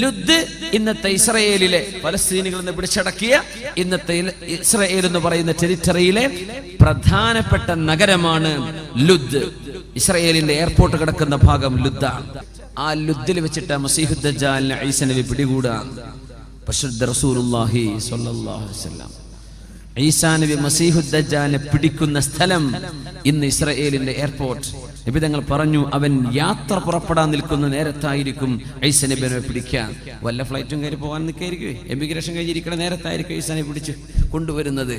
ലുദ് ഇന്നത്തെ ഇസ്രായേലിലെ പലസ്തീനികളിൽ നിന്ന് പിടിച്ചടക്കിയ ഇന്നത്തെ ഇസ്രായേൽ എന്ന് പറയുന്ന ടെറിറ്ററിയിലെ പ്രധാനപ്പെട്ട നഗരമാണ് ലുദ്. ഇസ്രായേലിന്റെ എയർപോർട്ട് കിടക്കുന്ന ഭാഗം ലുദ്ദാണ്. ആ ലുദ്ദിൽ വെച്ചിട്ട് മസീഹു ദജ്ജാലിനെ ഈസ നബി പിടികൂടാൻ പരിശുദ്ധ റസൂലുള്ളാഹി സ്വല്ലല്ലാഹു അലൈഹി വസല്ലം ഈസാ നബി മസീഹു ദജ്ജാലിനെ പിടിക്കുന്ന സ്ഥലം ഇന്ന് ഇസ്രായേലിന്റെ എയർപോർട്ട്. നബി തങ്ങൾ പറഞ്ഞു, അവൻ യാത്ര പുറപ്പെടാൻ നിൽക്കുന്ന നേരത്തായിരിക്കും ഈസാ നബിയെ പിടിക്കാൻ. വല്ല ഫ്ലൈറ്റും കയറി പോകാൻ നിൽക്കായിരിക്കും, എമിഗ്രേഷൻ കഴിഞ്ഞിരിക്കുന്ന നേരത്തായിരിക്കും ഈസാ നബി പിടിച്ച് കൊണ്ടുവരുന്നത്.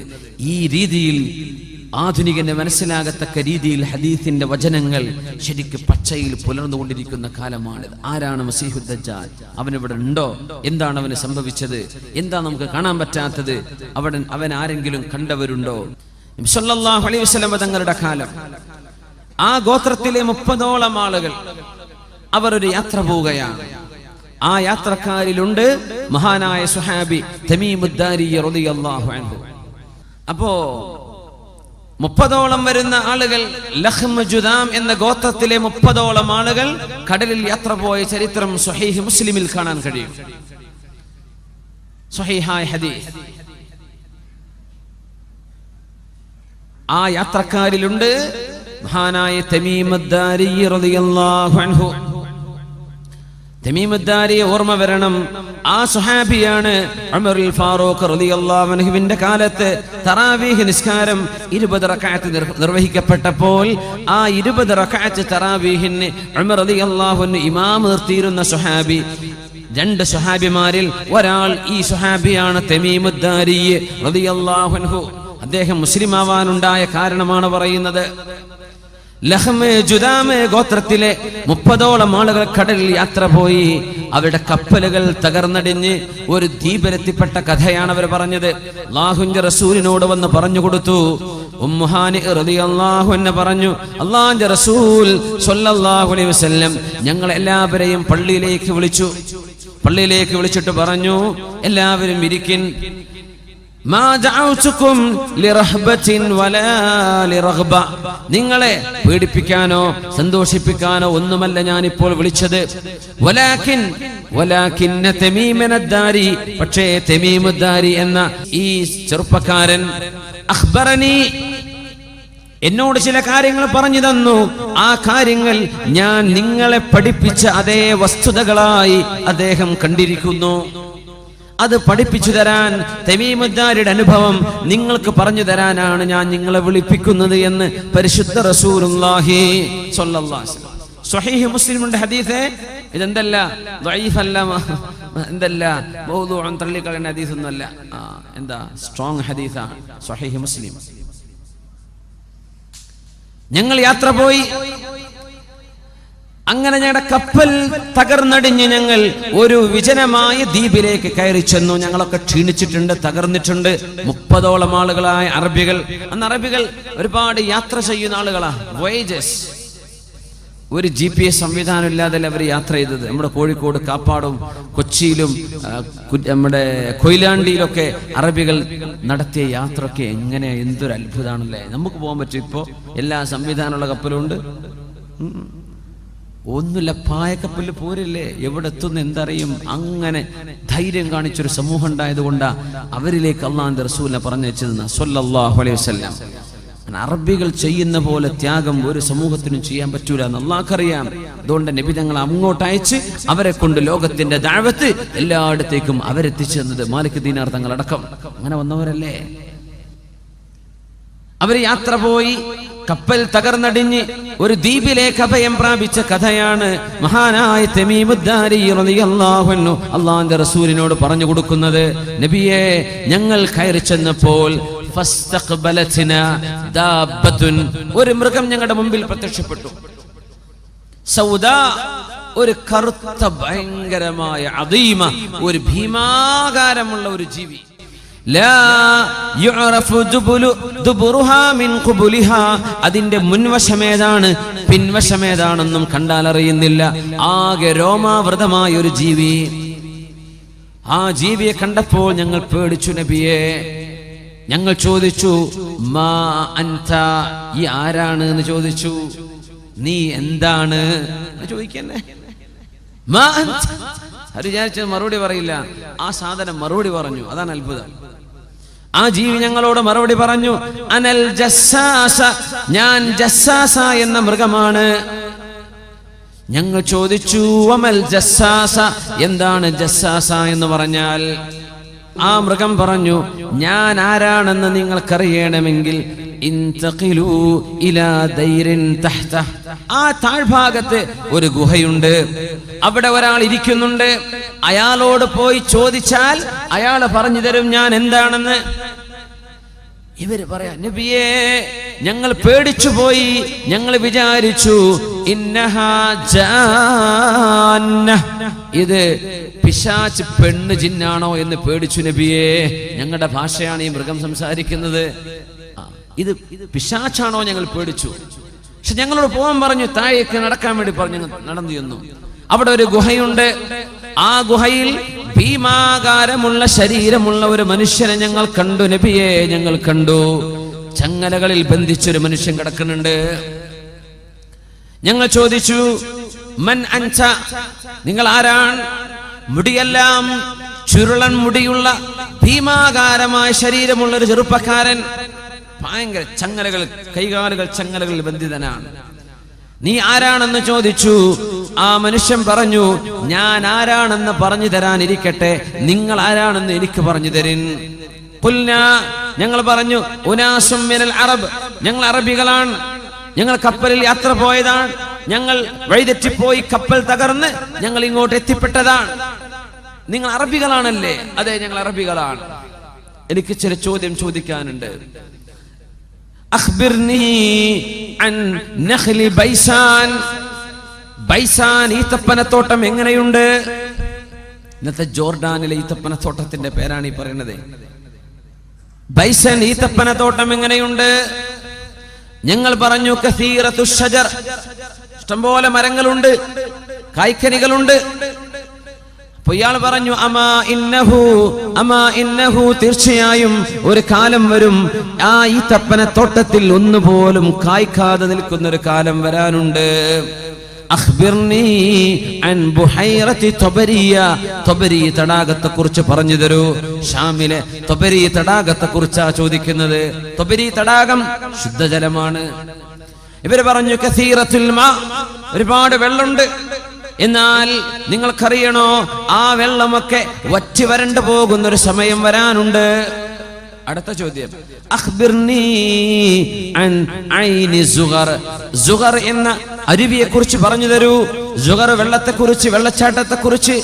ഈ രീതിയിൽ ആധുനികന് മനസ്സിലാകത്തക്ക രീതിയിൽ ഹദീസിന്റെ വചനങ്ങൾ ശരിക്ക് പച്ചയിൽ പുലർന്നുകൊണ്ടിരിക്കുന്ന കാലമാണിത്. ആരാണ് മസീഹു ദജ്ജാൽ? അവനിവിടെ ഉണ്ടോ? എന്താണ് അവന് സംഭവിച്ചത്? എന്താ നമുക്ക് കാണാൻ പറ്റാത്തത്? അവൻ ആരെങ്കിലും കണ്ടവരുണ്ടോ? നബി സല്ലല്ലാഹു അലൈഹി വസല്ലം തങ്ങളുടെ കാലം ആ ഗോത്രത്തിലെ 30ഓളം ആളുകൾ അവർ ഒരു യാത്ര പോവുകയാണ്. ആ യാത്രക്കാരിലുണ്ട് മഹാനായ സുഹാബി തമീമുദ്ദാരി റളിയല്ലാഹു അൻഹു. അപ്പോ 30ഓളം വരുന്ന ആളുകൾ, ലഖ്മ ജുദാം എന്ന ഗോത്രത്തിലെ 30ഓളം ആളുകൾ കടലിൽ യാത്ര പോയ ചരിത്രം സ്വഹീഹ് മുസ്ലിമിൽ കാണാൻ കഴിയും. സ്വഹീഹായ ഹദീസ്. ആ യാത്രക്കാരിലുണ്ട് മഹാനായ തമീമുദ്ദാരി റളിയല്ലാഹു അൻഹു. തമീമുദ്ദാരിയെ ഓർമ്മ വരണം. ആ സുഹാബിയാണ് ഉമറുൽ ഫാറൂഖ് റളിയല്ലാഹു അൻഹുവിന്റെ കാലത്ത് തറാവീഹ് നിസ്കാരം 20 റക്അത്ത് നിർവഹിക്കപ്പെട്ടപ്പോൾ ആ 20 റക്അത്ത് തറാവീഹിന് ഉമർ റളിയല്ലാഹു അൻഹു ഇമാം നിർത്തിയിരുന്ന സുഹാബി. 2 സുഹാബിമാരിൽ ഒരാൾ ഈ സുഹാബിയാണ് തമീമുദ്ദാരി റളിയല്ലാഹു അൻഹു. അദ്ദേഹം മുസ്ലിം ആവാനുണ്ടായ കാരണമാണ് പറയുന്നത്. ലഹ്മ ജുദാം ഗോത്രത്തിലെ 30ഓളം ആളുകൾ കടലിൽ യാത്ര പോയി. അവരുടെ കപ്പലുകൾ തകർന്നടിഞ്ഞ് ഒരു ദ്വീപിലെത്തിപ്പെട്ട കഥയാണ് അവർ പറഞ്ഞത്. അല്ലാഹുവിന്റെ റസൂലിനോട് വന്ന് പറഞ്ഞു കൊടുത്തു. ഉമ്മു ഹാനി റളിയല്ലാഹു അൻഹ പറഞ്ഞു, അല്ലാഹുവിന്റെ റസൂൽ സ്വല്ലല്ലാഹു അലൈഹി വസല്ലം ഞങ്ങൾ എല്ലാവരെയും പള്ളിയിലേക്ക് വിളിച്ചിട്ട് പറഞ്ഞു, എല്ലാവരും ഇരിക്കിൻ. നിങ്ങളെ പേടിപ്പിക്കാനോ സന്തോഷിപ്പിക്കാനോ ഒന്നുമല്ല ഞാനിപ്പോൾ വിളിച്ചത്. പക്ഷേ തമീമുദ്ദാരി എന്ന ഈ ചെറുപ്പക്കാരൻ അഖ്ബറനി, എന്നോട് ചില കാര്യങ്ങൾ പറഞ്ഞു തന്നു. ആ കാര്യങ്ങൾ ഞാൻ നിങ്ങളെ പഠിപ്പിച്ച അതേ വസ്തുതകളായി അദ്ദേഹം കണ്ടിരിക്കുന്നു. അത് പഠിപ്പിച്ചു തരാൻ, തമീമുദ്ദാരിയുടെ അനുഭവം നിങ്ങൾക്ക് പറഞ്ഞു തരാനാണ് ഞാൻ നിങ്ങളെ വിളിപ്പിക്കുന്നത് എന്ന് പരിശുദ്ധ റസൂലുള്ളാഹി സ്വല്ലല്ലാഹു അലൈഹി വസല്ലം. സ്വഹീഹ് മുസ്ലിമിന്റെ ഹദീസ്. ഇതെന്തല്ല ദഈഫ് അല്ല, എന്തല്ല മൗദൂഉൻ തള്ളിക്കളയുന്ന ഹദീസ് ഒന്നുമല്ല. എന്താ സ്ട്രോങ് ഹദീസാണ് സ്വഹീഹ് മുസ്ലിം. ഞങ്ങൾ യാത്ര പോയി. അങ്ങനെ ഞങ്ങളുടെ കപ്പൽ തകർന്നടിഞ്ഞ് ഞങ്ങൾ ഒരു വിജനമായ ദ്വീപിലേക്ക് കയറി ചെന്നു. ഞങ്ങളൊക്കെ ക്ഷീണിച്ചിട്ടുണ്ട്, തകർന്നിട്ടുണ്ട്. 30ഓളം ആളുകളായ അറബികൾ. അന്ന് അറബികൾ ഒരുപാട് യാത്ര ചെയ്യുന്ന ആളുകളാ, വോയേജസ്. ഒരു GPS സംവിധാനം ഇല്ലാതെ അവർ യാത്ര ചെയ്തത്. നമ്മുടെ കോഴിക്കോട് കാപ്പാടും കൊച്ചിയിലും നമ്മുടെ കൊയിലാണ്ടിയിലൊക്കെ അറബികൾ നടത്തിയ യാത്രയൊക്കെ എങ്ങനെ, എന്തൊരു അത്ഭുതമാണല്ലേ. നമുക്ക് പോകാൻ പറ്റും. ഇപ്പോൾ എല്ലാ സംവിധാനമുള്ള കപ്പലുണ്ട്. ഒന്നുമില്ല, പായക്കപ്പല് പോരില്ലേ, എവിടെ എത്തുന്ന എന്തറിയും. അങ്ങനെ ധൈര്യം കാണിച്ചൊരു സമൂഹം ഉണ്ടായതുകൊണ്ടാ അവരിലേക്ക് അള്ളാഹുവിന്റെ റസൂലിനെ പറഞ്ഞയച്ചതെന്ന് സ്വല്ലല്ലാഹു അലൈഹി വസല്ലം. അറബികൾ ചെയ്യുന്ന പോലെ ത്യാഗം ഒരു സമൂഹത്തിനും ചെയ്യാൻ പറ്റൂല എന്ന് അള്ളാഹ്ക്കറിയാം. അതുകൊണ്ട് നബി തങ്ങൾ അങ്ങോട്ട് അയച്ച് അവരെ കൊണ്ട് ലോകത്തിന്റെ ദഅവത്ത് എല്ലായിടത്തേക്കും അവരെത്തിച്ചു തന്നത് മാലിക് ദീനാർ തങ്ങൾ അടക്കം അങ്ങനെ വന്നവരല്ലേ. അവര് യാത്ര പോയി, കപ്പൽ തകർന്നടിഞ്ഞ് ഒരു ദ്വീപിലേക്ക് അഭയം പ്രാപിച്ച കഥയാണ് മഹാനായ തമീമുദ്ദാരി റളിയല്ലാഹു അൻഹു അല്ലാഹുവിന്റെ റസൂലിനോട് പറഞ്ഞു കൊടുക്കുന്നത്. നബിയെ, ഞങ്ങൾ കയറി ചെന്നപ്പോൾ ഫസ്തഖ്ബലത്നാ ദാബത്തുൻ, ഒരു മൃഗം ഞങ്ങളുടെ മുമ്പിൽ പ്രത്യക്ഷപ്പെട്ടു. സൗദാ, ഒരു കറുത്ത ഭയങ്കരമായ അദീമ, ഒരു ഭീമാകാരമുള്ള ഒരു ജീവി. അതിന്റെ മുൻവശമേതാണ് പിൻവശമേതാണെന്നും കണ്ടാൽ അറിയുന്നില്ല. ആകെ രോമാവൃതമായ ഒരു ജീവി. ആ ജീവിയെ കണ്ടപ്പോൾ ഞങ്ങൾ പേടിച്ചു നബിയെ. ഞങ്ങൾ ചോദിച്ചു മാ അൻത, ഈ ആരാണ് എന്ന് ചോദിച്ചു. നീ എന്താണ് ചോദിക്കന്നെ. മാ അൻത വിചാരിച്ച മറുപടി പറയില്ല. ആ സാധനം മറുപടി പറഞ്ഞു. അതാണ് അത്ഭുതം. ആ ജീവി ഞങ്ങളോട് മറുപടി പറഞ്ഞു, അനൽ ജസ്സാസ, ഞാൻ ജസ്സാസ എന്ന മൃഗമാണ്. ഞങ്ങൾ ചോദിച്ചു വമൽ ജസ്സാസ, എന്താണ് ജസ്സാസ എന്ന് പറഞ്ഞാൽ? ആ മൃഗം പറഞ്ഞു, ഞാൻ ആരാണെന്ന് നിങ്ങൾക്കറിയണമെങ്കിൽ ഇൻതഖിലൂ ഇലാ ദൈരിൻ തഹ്ത, ആ താഴ്ഭാഗത്ത് ഒരു ഗുഹയുണ്ട്, അവിടെ ഒരാൾ ഇരിക്കുന്നുണ്ട്. അയാളോട് പോയി ചോദിച്ചാൽ അയാൾ പറഞ്ഞു തരും ഞാൻ എന്താണെന്ന്. ഇവര് പറയാ, നബിയേ ഞങ്ങൾ പേടിച്ചു പോയി, ഞങ്ങൾ വിചാരിച്ചു ഇന്നഹാ ജാന്ന, ഇത് പിശാച് പെണ്ണ് ജിന്നാണോ എന്ന് പേടിച്ചു നബിയേ. ഞങ്ങളുടെ ഭാഷയാണ് ഈ മൃഗം സംസാരിക്കുന്നത്. ഇത് പിശാച്ചാണോ ഞങ്ങൾ പേടിച്ചു. പക്ഷെ ഞങ്ങളോട് പോകാൻ പറഞ്ഞു, താഴേക്ക് നടക്കാൻ വേണ്ടി പറഞ്ഞു. നടന്നു ചെന്നു. അവിടെ ഒരു ഗുഹയുണ്ട്. ആ ഗുഹയിൽ ഭീമാകാരമുള്ള ശരീരമുള്ള ഒരു മനുഷ്യനെ ഞങ്ങൾ കണ്ടു നബിയെ, ഞങ്ങൾ കണ്ടു. ചങ്ങലകളിൽ ബന്ധിച്ചൊരു മനുഷ്യൻ കിടക്കുന്നുണ്ട്. ഞങ്ങൾ ചോദിച്ചു മൻ അൻത, നിങ്ങൾ ആരാണ്? മുടിയെല്ലാം ചുരുളൻ മുടിയുള്ള ഭീമാകാരമായ ശരീരമുള്ള ഒരു ചെറുപ്പക്കാരൻ, ഭയങ്കര ചങ്ങലകൾ, കൈകാലുകൾ ചങ്ങലകളിൽ ബന്ധിതനാണ്. നീ ആരാണെന്ന് ചോദിച്ചു. ആ മനുഷ്യൻ പറഞ്ഞു, ഞാൻ ആരാണെന്ന് പറഞ്ഞു തരാനിരിക്കട്ടെ, നിങ്ങൾ ആരാണെന്ന് എനിക്ക് പറഞ്ഞു തരിൻ. ഖുൽനാ, ഞങ്ങൾ പറഞ്ഞു, ഉനാസും മിനൽ അറബ്, ഞങ്ങൾ അറബികളാണ്, ഞങ്ങൾ കപ്പലിൽ യാത്ര പോയതാണ്, ഞങ്ങൾ വഴിതെറ്റിപ്പോയി കപ്പൽ തകർന്ന് ഞങ്ങൾ ഇങ്ങോട്ട് എത്തിപ്പെട്ടതാണ്. നിങ്ങൾ അറബികളാണല്ലേ? അതെ, ഞങ്ങൾ അറബികളാണ്. എനിക്ക് ചില ചോദ്യം ചോദിക്കാനുണ്ട്. അഖ്ബിർനി അൻ നഖ്ലി ബൈസാൻ, ബൈസാൻ ഈത്തപ്പനത്തോട്ടം എങ്ങനെയുണ്ട്? ഇന്നത്തെ ജോർഡാനിലെ ഈത്തപ്പനത്തോട്ടത്തിന്റെ പേരാണ് ഈ പറയുന്നത്. ബൈസൻ ഈത്തപ്പനത്തോട്ടം എങ്ങനെയുണ്ട്? ഞങ്ങൾ പറഞ്ഞു കസീറത്തു ഷജർ, ഇഷ്ടംപോലെ മരങ്ങളുണ്ട്, കായ്ക്കനികളുണ്ട്. അപ്പൊ ഇയാൾ പറഞ്ഞു അമാ ഇന്നഹു, തീർച്ചയായും ഒരു കാലം വരും, ആ ഈത്തപ്പനത്തോട്ടത്തിൽ ഒന്നുപോലും കായ്ക്കാതെ നിൽക്കുന്ന ഒരു കാലം വരാനുണ്ട്. അഖ്ബിർനി അൻ ബുഹൈറത്തി ത്വബരിയ, ത്വബരി തടാകത്തെ കുറിച്ച് പറഞ്ഞു തരൂ. ഷാമിലെ ത്വബരി തടാകത്തെ കുറിച്ചാ ചോദിക്കുന്നത്. ത്വബരി തടാകം ശുദ്ധജലമാണ്. ഇവര് പറഞ്ഞു കസീറത്തുൽ മാ, ഒരുപാട് വെള്ളമുണ്ട്. എന്നാൽ നിങ്ങൾക്കറിയണോ, ആ വെള്ളമൊക്കെ വറ്റി വരണ്ടു പോകുന്ന ഒരു സമയം വരാനുണ്ട്. അടുത്ത ചോദ്യം, അഖ്ബിർനി അൻ ഐനി സുഗർ, സുഗർ എന്ന അരുവിയെ കുറിച്ച് പറഞ്ഞു തരൂ. സുഗർ വെള്ളത്തെക്കുറിച്ച്, വെള്ളച്ചാട്ടത്തെക്കുറിച്ച്.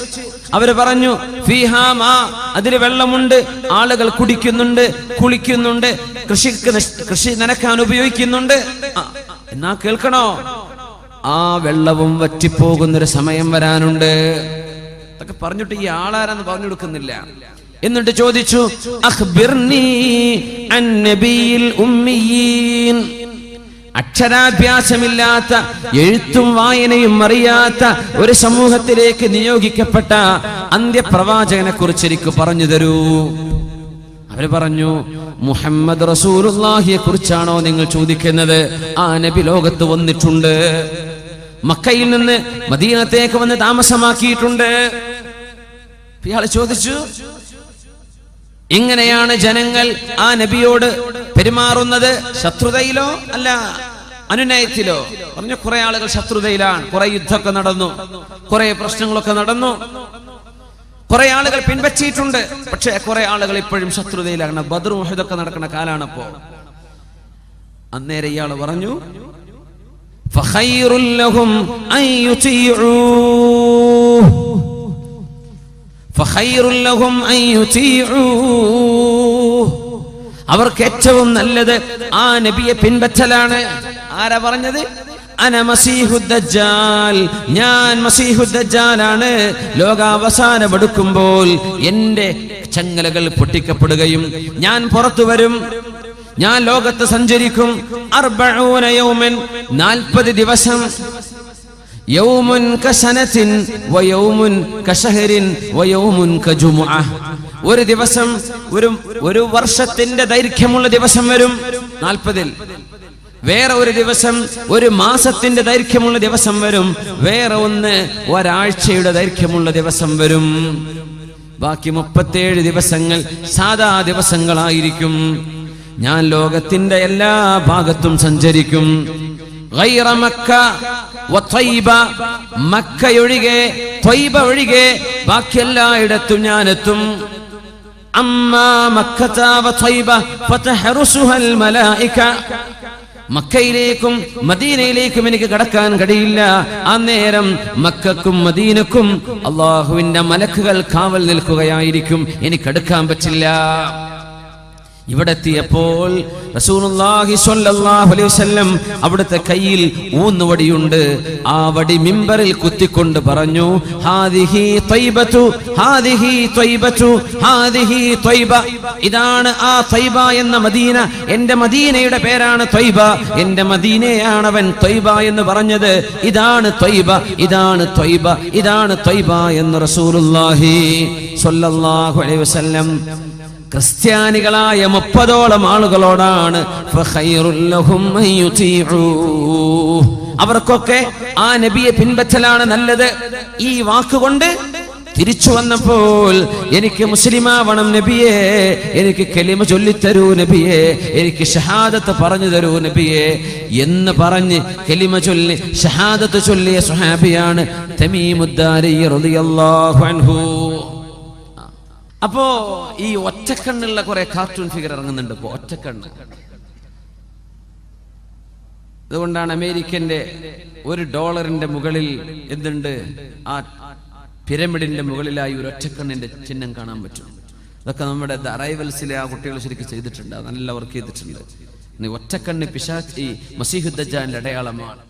അവര് പറഞ്ഞു ഫീഹാ മാ, അതിൽ വെള്ളമുണ്ട്, ആളുകൾ കുടിക്കുന്നുണ്ട്, കുളിക്കുന്നുണ്ട്, കൃഷി നനക്കാൻ ഉപയോഗിക്കുന്നുണ്ട്. എന്നാ കേൾക്കണോ, ആ വെള്ളവും വറ്റിപ്പോകുന്നൊരു സമയം വരാനുണ്ട്. അതൊക്കെ പറഞ്ഞിട്ട് ഈ ആളാരെന്ന് പറഞ്ഞു കൊടുക്കുന്നില്ല. എന്നിട്ട് ചോദിച്ചു അഖ്ബിർനി അൻ നബിയിൽ ഉമ്മിയീൻ, അക്ഷരാഭ്യാസമില്ലാത്ത, എഴുത്തും വായനയും അറിയാത്ത ഒരു സമൂഹത്തിലേക്ക് നിയോഗിക്കപ്പെട്ട അന്ത്യപ്രവാചകനെ കുറിച്ച് എനിക്ക് പറഞ്ഞു തരൂ. അവര് പറഞ്ഞു മുഹമ്മദ് റസൂലുള്ളാഹിയെ കുറിച്ചാണോ നിങ്ങൾ ചോദിക്കുന്നത്? ആ നബി ലോകത്ത് വന്നിട്ടുണ്ട്, മക്കയിൽ നിന്ന് മദീനത്തേക്ക് വന്ന് താമസമാക്കിയിട്ടുണ്ട്. ഇയാള് ചോദിച്ചു എങ്ങനെയാണ് ജനങ്ങൾ ആ നബിയോട് പെരുമാറുന്നത്? ശത്രുതയിലോ അല്ല അനുനയത്തിലോ? പറഞ്ഞു കുറെ ആളുകൾ ശത്രുതയിലാണ്, കുറെ യുദ്ധമൊക്കെ നടന്നു, കുറെ പ്രശ്നങ്ങളൊക്കെ നടന്നു, കുറെ ആളുകൾ പിൻപറ്റിയിട്ടുണ്ട്. പക്ഷെ കുറെ ആളുകൾ ഇപ്പോഴും ശത്രുതയിലാണ്. ബദർ ഉഹദൊക്കെ നടക്കുന്ന കാലാണപ്പോ. അന്നേരം ഇയാൾ പറഞ്ഞു ഫഖൈറുൽ ലഹും അൻ യുതീഉ, ഫഖൈറുൽ ലഹും അൻ യുതീഉ, അവർക്ക് ഏറ്റവും നല്ലത് ആ നബിയെ പിൻപറ്റലാണ്. ആരാ പറഞ്ഞത്? അന മസീഹുദ് ദജ്ജാൽ, ഞാൻ മസീഹുദ് ദജ്ജാലാണ്. ലോകാവസാനം അടുക്കുമ്പോൾ എന്റെ ചങ്ങലകൾ പൊട്ടിക്കപ്പെടുകയും ഞാൻ പുറത്തു വരും, ഞാൻ ലോകത്ത് സഞ്ചരിക്കും. 40 യൗമൻ, 40 ദിവസം. യൗമുൻ കസനത്തിൻ വയൗമുൻ കശഹരിൻ വയൗമുൻ കജുമുഅ. ഒരു ദിവസം ഒരു വർഷത്തിന്റെ ദൈർഘ്യമുള്ള ദിവസം വരും 40-ൽ. വേറെ ഒരു ദിവസം ഒരു മാസത്തിന്റെ ദൈർഘ്യമുള്ള ദിവസം വരും. വേറെ ഒന്ന് ഒരാഴ്ചയുടെ ദൈർഘ്യമുള്ള ദിവസം വരും. ബാക്കി 37 ദിവസങ്ങൾ സാധാ ദിവസങ്ങളായിരിക്കും. ഞാൻ ലോകത്തിന്റെ എല്ലാ ഭാഗത്തും സഞ്ചരിക്കും. ഗൈറ മക്ക വ ത്വയ്ബ, മക്കയൊഴികെ ത്വയ്ബ ഒഴികെ ബാക്കി എല്ലായിടത്തും ഞാനെത്തും. അമ്മാ മക്കത വ ത്വയ്ബ ഫതഹറുസുഹൽ മലായിക, മക്കയിലേക്കും മദീനയിലേക്കും എനിക്ക് കടക്കാൻ കഴിയില്ല. ആ നേരം മക്കക്കും മദീനക്കും അള്ളാഹുവിന്റെ മലക്കുകൾ കാവൽ നിൽക്കുകയായിരിക്കും. എനിക്കടുക്കാൻ പറ്റില്ല. ഇവിടെ എത്തിയപ്പോൾ റസൂലുള്ളാഹി സ്വല്ലല്ലാഹു അലൈഹി വസല്ലം അവിടുത്തെ കയ്യിൽ ഊന്നുവടിയുണ്ട്. ആ വടി മിമ്പറിൽ കുത്തിക്കൊണ്ട് പറഞ്ഞു, ഹാദിഹി ത്വയ്ബതു ഹാദിഹി ത്വയ്ബതു ഹാദിഹി ത്വയ്ബ. ഇതാണ് ആ ത്വയ്ബ എന്ന മദീന. എന്റെ മദീനയുടെ പേരാണ് ത്വയ്ബ. എന്റെ മദീനയാണ് അവൻ ത്വയ്ബ എന്ന് പറഞ്ഞത്. ഇതാണ് ത്വയ്ബ, ഇതാണ് ത്വയ്ബ, ഇതാണ് ത്വയ്ബ എന്ന് റസൂലുള്ളാഹി സ്വല്ലല്ലാഹു അലൈഹി വസല്ലം ക്രിസ്ത്യാനികളായ 30ഓളം ആളുകളോടാണ് അവർക്കൊക്കെ ആ നബിയെ പിൻപറ്റലാണ് നല്ലത്. ഈ വാക്കുകൊണ്ട് തിരിച്ചു വന്നപ്പോൾ എനിക്ക് മുസ്ലിമാവണം നബിയെ, എനിക്ക് കലിമ ചൊല്ലിത്തരൂ നബിയെ, എനിക്ക് ഷഹാദത്ത് പറഞ്ഞു തരൂ നബിയെ എന്ന് പറഞ്ഞ് കലിമ ചൊല്ലി ഷഹാദത്ത് ചൊല്ലിയ സ്വഹാബിയാണ് തമീമുദ്ദാരി റളിയല്ലാഹു അൻഹു. അപ്പോ ഈ ഒറ്റക്കണ്ണുള്ള കുറെ കാർട്ടൂൺ ഫിഗർ ഇറങ്ങുന്നുണ്ട് ഇപ്പോ. ഒറ്റക്കണ്ണ്. അതുകൊണ്ടാണ് അമേരിക്കന്റെ $1 മുകളിൽ എന്തുണ്ട്, ആ പിരമിഡിന്റെ മുകളിലായി ഒരു ഒറ്റക്കണ്ണിന്റെ ചിഹ്നം കാണാൻ പറ്റും. അതൊക്കെ നമ്മുടെ അറൈവൽസിലെ ആ കുട്ടികൾ ശരിക്കും ചെയ്തിട്ടുണ്ട്. നല്ല വർക്ക് ചെയ്തിട്ടുണ്ട്. ഒറ്റക്കണ്ണ് പിശാച് ഈ മസീഹുദ്ദജ്ജാലിന്റെ അടയാളമാണ്.